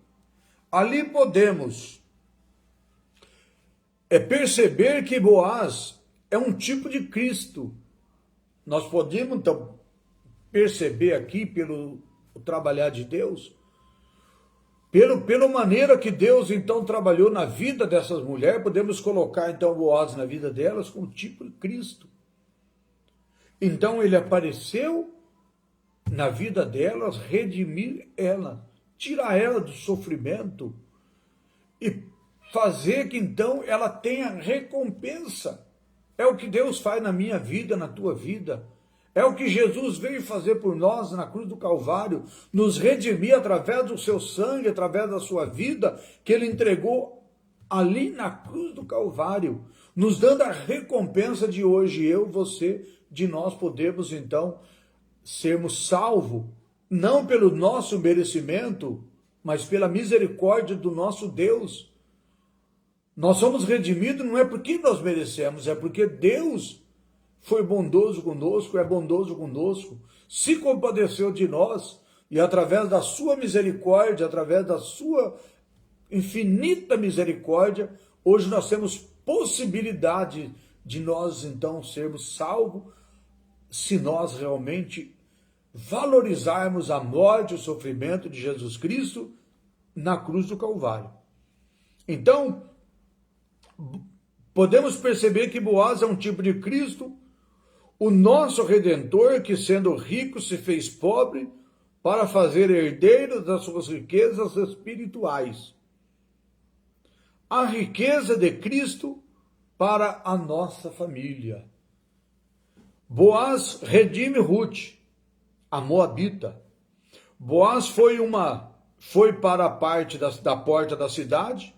Ali podemos perceber que Boaz é um tipo de Cristo. Nós podemos, então, perceber aqui, pelo trabalhar de Deus, pela maneira que Deus, então, trabalhou na vida dessas mulheres, podemos colocar, então, Boaz na vida delas como tipo de Cristo. Então, ele apareceu na vida delas, redimir ela, tirar ela do sofrimento e fazer que, então, ela tenha recompensa. É o que Deus faz na minha vida, na tua vida. É o que Jesus veio fazer por nós na cruz do Calvário, nos redimir através do seu sangue, através da sua vida, que ele entregou ali na cruz do Calvário, nos dando a recompensa de hoje, eu, você, de nós podemos então sermos salvos, não pelo nosso merecimento, mas pela misericórdia do nosso Deus. Nós somos redimidos não é porque nós merecemos, é porque Deus foi bondoso conosco, é bondoso conosco, se compadeceu de nós, e através da sua misericórdia, através da sua infinita misericórdia, hoje nós temos possibilidade de nós, então, sermos salvos, se nós realmente valorizarmos a morte e o sofrimento de Jesus Cristo na cruz do Calvário. Então, podemos perceber que Boaz é um tipo de Cristo, o nosso Redentor, que sendo rico se fez pobre para fazer herdeiros das suas riquezas espirituais. A riqueza de Cristo para a nossa família. Boaz redime Ruth, a Moabita. Boaz foi para a parte da porta da cidade,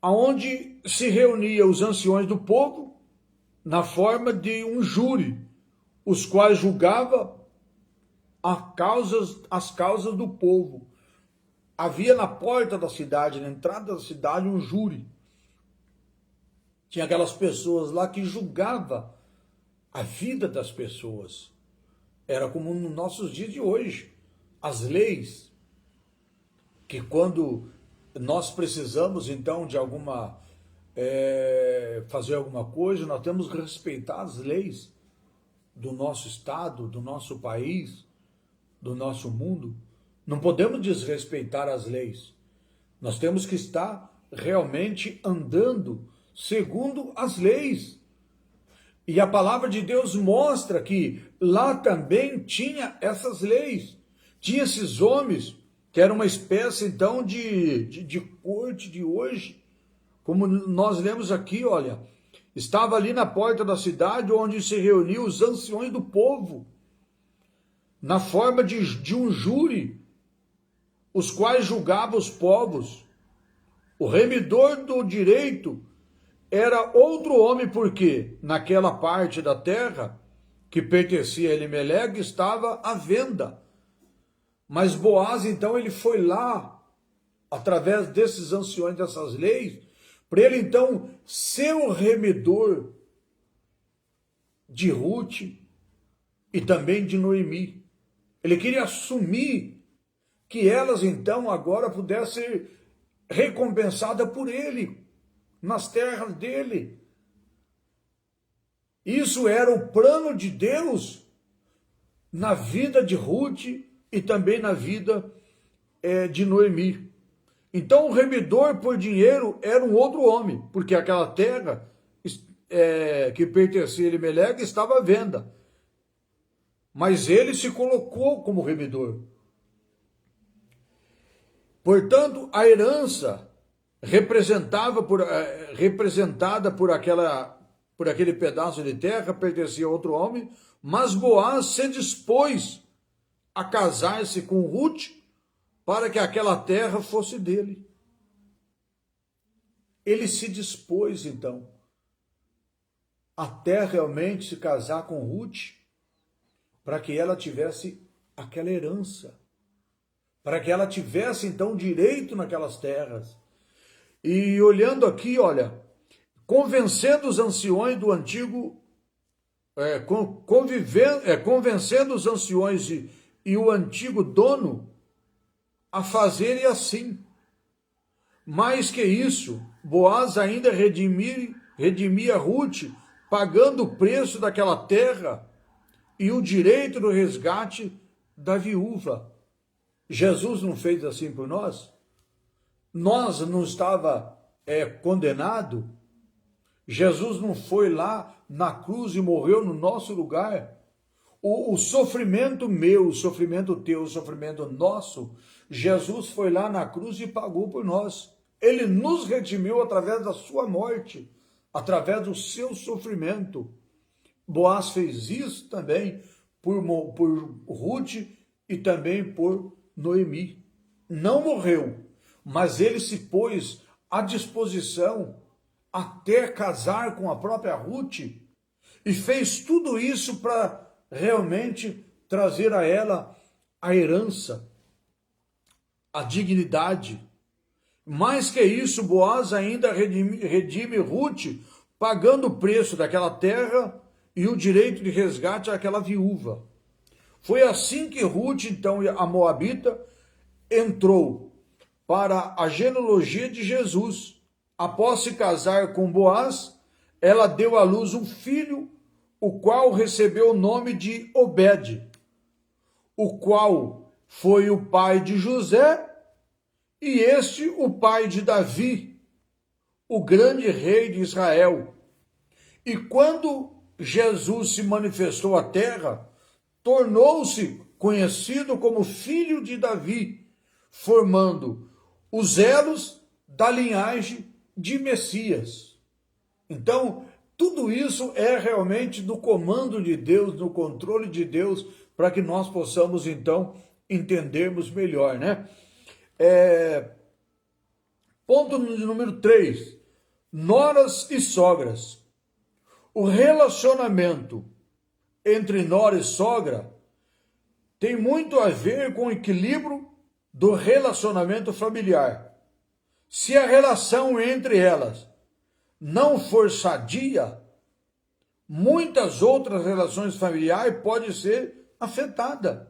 aonde se reunia os anciões do povo, na forma de um júri, os quais julgava as causas do povo. Havia na porta da cidade, na entrada da cidade, um júri. Tinha aquelas pessoas lá que julgava a vida das pessoas. Era como nos nossos dias de hoje. As leis, que quando nós precisamos, então, de fazer alguma coisa, nós temos que respeitar as leis do nosso estado, do nosso país, do nosso mundo. Não podemos desrespeitar as leis. Nós temos que estar realmente andando segundo as leis. E a palavra de Deus mostra que lá também tinha essas leis. Tinha esses homens, que era uma espécie então de corte de hoje. Como nós lemos aqui, olha, estava ali na porta da cidade onde se reuniam os anciões do povo, na forma de um júri, os quais julgavam os povos. O remidor do direito era outro homem, porque naquela parte da terra que pertencia a Elimeleque estava à venda. Mas Boaz, então, ele foi lá, através desses anciões, dessas leis, para ele, então, ser o remidor de Ruth e também de Noemi. Ele queria assumir que elas, então, agora pudessem ser recompensadas por ele, nas terras dele. Isso era o plano de Deus na vida de Ruth e também na vida de Noemi. Então o remidor por dinheiro era um outro homem, porque aquela terra que pertencia a Elimeleque estava à venda. Mas ele se colocou como remidor. Portanto, a herança representada por aquele pedaço de terra pertencia a outro homem, mas Boaz se dispôs a casar-se com Ruth para que aquela terra fosse dele. Ele se dispôs, então, até realmente se casar com Ruth, para que ela tivesse aquela herança, para que ela tivesse, então, direito naquelas terras. E olhando aqui, olha, convencendo os anciões do antigo, convencendo os anciões e o antigo dono a fazerem assim. Mais que isso, Boaz ainda redimia Ruth, pagando o preço daquela terra e o direito do resgate da viúva. Jesus não fez assim por nós? Nós não estava condenado? Jesus não foi lá na cruz e morreu no nosso lugar? O sofrimento meu, o sofrimento teu, o sofrimento nosso, Jesus foi lá na cruz e pagou por nós. Ele nos redimiu através da sua morte, através do seu sofrimento. Boaz fez isso também por Ruth e também por Noemi. Não morreu, mas ele se pôs à disposição até casar com a própria Ruth e fez tudo isso para realmente trazer a ela a herança, a dignidade. Mais que isso, Boaz ainda redime Ruth, pagando o preço daquela terra e o direito de resgate àquela viúva. Foi assim que Ruth, então, a moabita, entrou para a genealogia de Jesus. Após se casar com Boaz, ela deu à luz um filho, o qual recebeu o nome de Obed, o qual foi o pai de José, e este o pai de Davi, o grande rei de Israel. E quando Jesus se manifestou à terra, tornou-se conhecido como filho de Davi, formando os elos da linhagem de Messias. Então, tudo isso é realmente do comando de Deus, no controle de Deus, para que nós possamos, então, entendermos melhor, né? Ponto número 3. Noras e sogras. O relacionamento entre nora e sogra tem muito a ver com o equilíbrio do relacionamento familiar. Se a relação entre elas não for sadia, muitas outras relações familiares podem ser afetadas.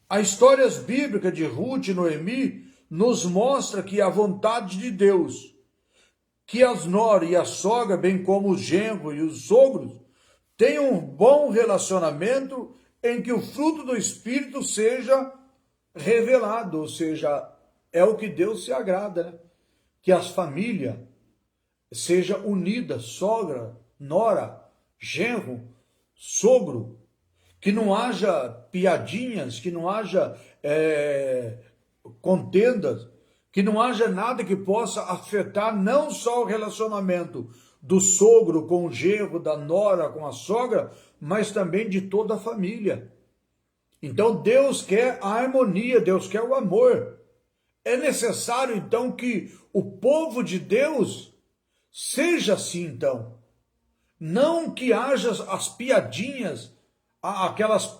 As histórias bíblicas de Ruth e Noemi nos mostra que a vontade de Deus, que as noras e a sogra, bem como os genros e os sogros, tenham um bom relacionamento em que o fruto do Espírito seja revelado, ou seja, é o que Deus se agrada, né? Que as famílias sejam unidas, sogra, nora, genro, sogro, que não haja piadinhas, que não haja contendas, que não haja nada que possa afetar não só o relacionamento do sogro com o genro, da nora com a sogra, mas também de toda a família. Então Deus quer a harmonia, Deus quer o amor. É necessário então que o povo de Deus seja assim então. Não que haja as piadinhas, aquelas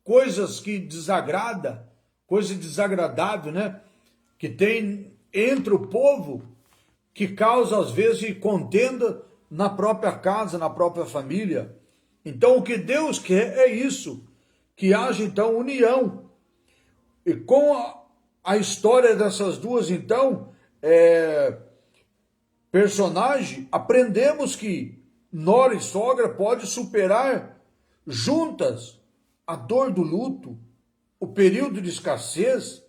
coisas que desagrada, coisa desagradável, né? Que tem entre o povo, que causa às vezes contenda na própria casa, na própria família. Então o que Deus quer é isso, que haja então união. E com a história dessas duas então personagens, aprendemos que nora e sogra podem superar juntas a dor do luto, o período de escassez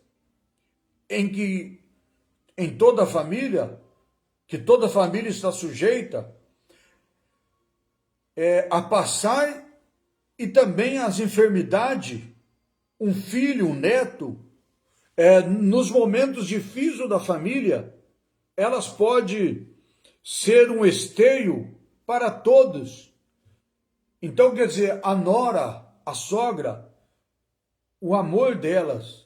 em toda a família, que toda a família está sujeita a passar, e também as enfermidades, um filho, um neto, nos momentos difíceis da família, elas podem ser um esteio para todos. Então, quer dizer, a nora, a sogra, o amor delas,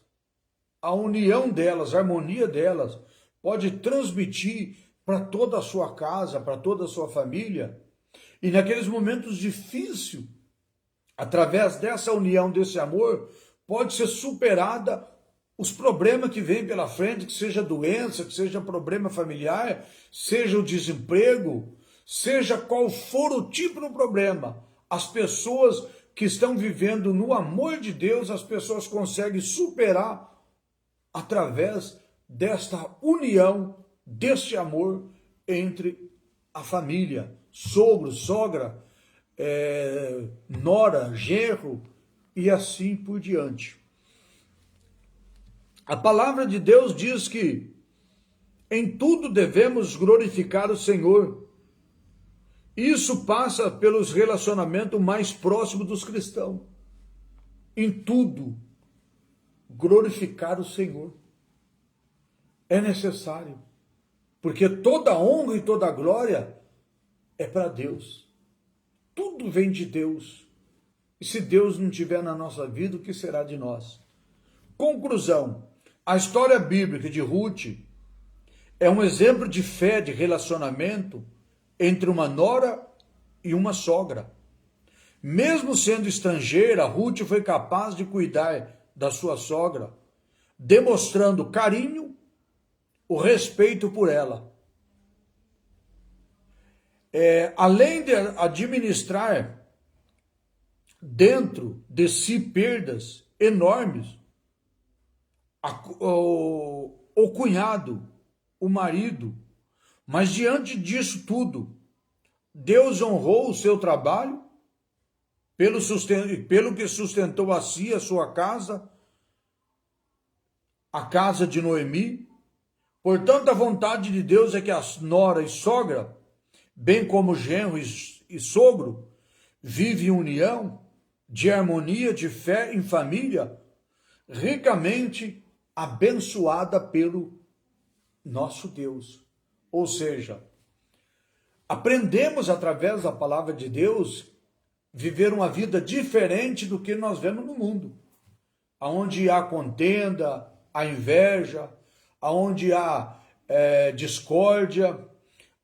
a união delas, a harmonia delas, pode transmitir para toda a sua casa, para toda a sua família. E naqueles momentos difíceis, através dessa união, desse amor, pode ser superada os problemas que vêm pela frente, que seja doença, que seja problema familiar, seja o desemprego, seja qual for o tipo de problema. As pessoas que estão vivendo no amor de Deus, as pessoas conseguem superar através desta união, deste amor entre a família, sogro, sogra, nora, genro e assim por diante. A palavra de Deus diz que em tudo devemos glorificar o Senhor. Isso passa pelos relacionamentos mais próximos dos cristãos. Em tudo, glorificar o Senhor. É necessário. Porque toda honra e toda glória é para Deus. Tudo vem de Deus. E se Deus não estiver na nossa vida, o que será de nós? Conclusão. A história bíblica de Ruth é um exemplo de fé, de relacionamento entre uma nora e uma sogra. Mesmo sendo estrangeira, Ruth foi capaz de cuidar da sua sogra, demonstrando carinho, o respeito por ela. Além de administrar dentro de si perdas enormes, o cunhado, o marido, mas diante disso tudo, Deus honrou o seu trabalho, pelo que sustentou a si, a sua casa, a casa de Noemi. Portanto, a vontade de Deus é que a nora e sogra, bem como genro e sogro, vivem em união, de harmonia, de fé em família, ricamente abençoada pelo nosso Deus. Ou seja, aprendemos através da palavra de Deus viver uma vida diferente do que nós vemos no mundo, onde há contenda, há inveja, onde há discórdia,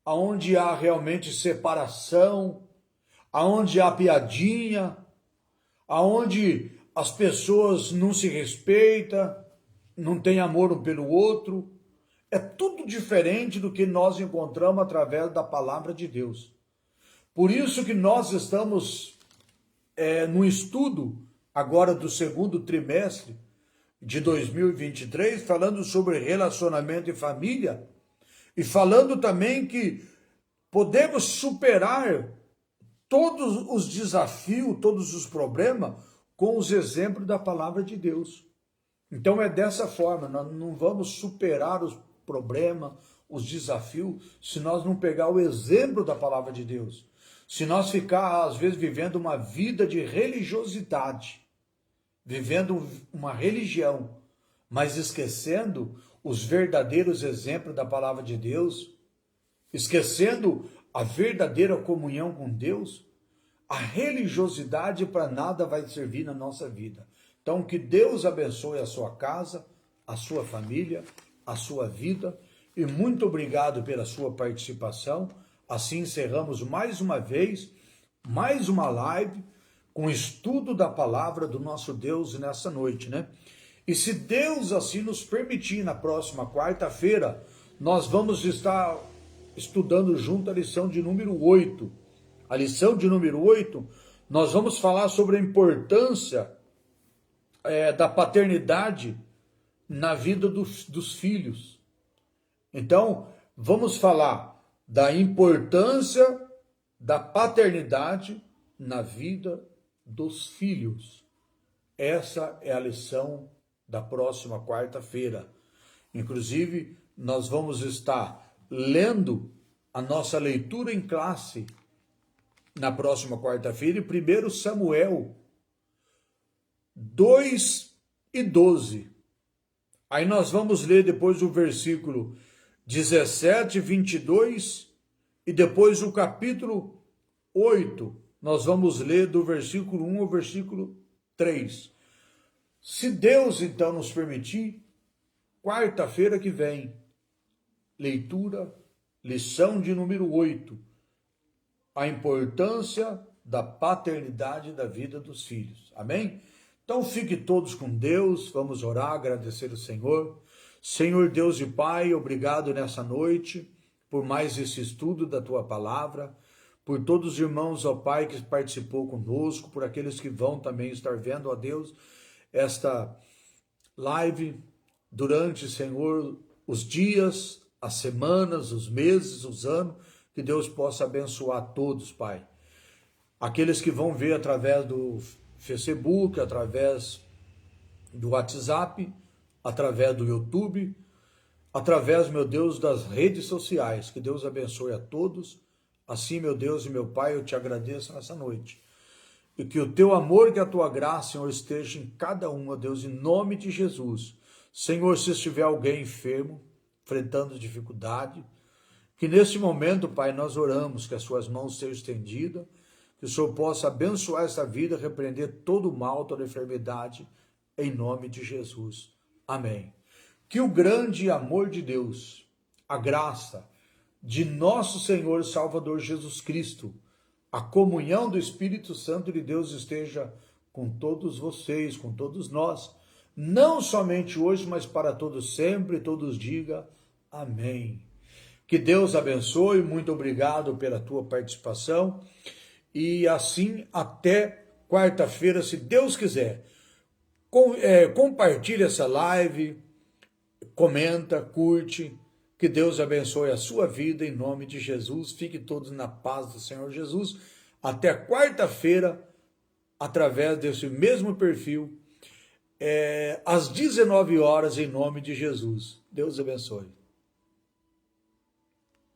onde há realmente separação, onde há piadinha, onde as pessoas não se respeitam, não têm amor um pelo outro. É tudo diferente do que nós encontramos através da palavra de Deus. Por isso que nós estamos no estudo agora do segundo trimestre de 2023, falando sobre relacionamento e família, e falando também que podemos superar todos os desafios, todos os problemas, com os exemplos da palavra de Deus. Então é dessa forma, nós não vamos superar os problemas, os desafios, se nós não pegar o exemplo da palavra de Deus. Se nós ficar, às vezes, vivendo uma vida de religiosidade, vivendo uma religião, mas esquecendo os verdadeiros exemplos da palavra de Deus, esquecendo a verdadeira comunhão com Deus, a religiosidade para nada vai servir na nossa vida. Então, que Deus abençoe a sua casa, a sua família, a sua vida, e muito obrigado pela sua participação. Assim encerramos mais uma vez, mais uma live, com o estudo da palavra do nosso Deus nessa noite, né? E se Deus assim nos permitir, na próxima quarta-feira, nós vamos estar estudando junto a lição de número 8. A lição de número 8, nós vamos falar sobre a importância da paternidade na vida dos filhos. Então, vamos falar da importância da paternidade na vida dos filhos. Essa é a lição da próxima quarta-feira. Inclusive, nós vamos estar lendo a nossa leitura em classe na próxima quarta-feira, em 1 Samuel 2:12. Aí nós vamos ler depois o versículo 17, 22, e depois o capítulo 8. Nós vamos ler do versículo 1 ao versículo 3. Se Deus, então, nos permitir, quarta-feira que vem, leitura, lição de número 8, a importância da paternidade da vida dos filhos. Amém? Então fique todos com Deus, vamos orar, agradecer ao Senhor. Senhor Deus e Pai, obrigado nessa noite por mais esse estudo da Tua Palavra, por todos os irmãos, ó Pai, que participou conosco, por aqueles que vão também estar vendo, ó Deus, esta live durante, Senhor, os dias, as semanas, os meses, os anos, que Deus possa abençoar todos, Pai. Aqueles que vão ver através do Facebook, através do WhatsApp, através do YouTube, através, meu Deus, das redes sociais. Que Deus abençoe a todos. Assim, meu Deus e meu Pai, eu te agradeço nessa noite. E que o teu amor, que a tua graça, Senhor, esteja em cada um, ó Deus, em nome de Jesus. Senhor, se estiver alguém enfermo, enfrentando dificuldade, que nesse momento, Pai, nós oramos que as suas mãos sejam estendidas, que o Senhor possa abençoar esta vida, repreender todo o mal, toda enfermidade, em nome de Jesus. Amém. Que o grande amor de Deus, a graça de nosso Senhor e Salvador Jesus Cristo, a comunhão do Espírito Santo de Deus esteja com todos vocês, com todos nós, não somente hoje, mas para todos sempre, todos digam amém. Que Deus abençoe, muito obrigado pela tua participação, e assim até quarta-feira, se Deus quiser. Compartilhe essa live, comenta, curte, que Deus abençoe a sua vida em nome de Jesus. Fiquem todos na paz do Senhor Jesus. Até quarta-feira, através desse mesmo perfil, às 19 horas, em nome de Jesus. Deus abençoe.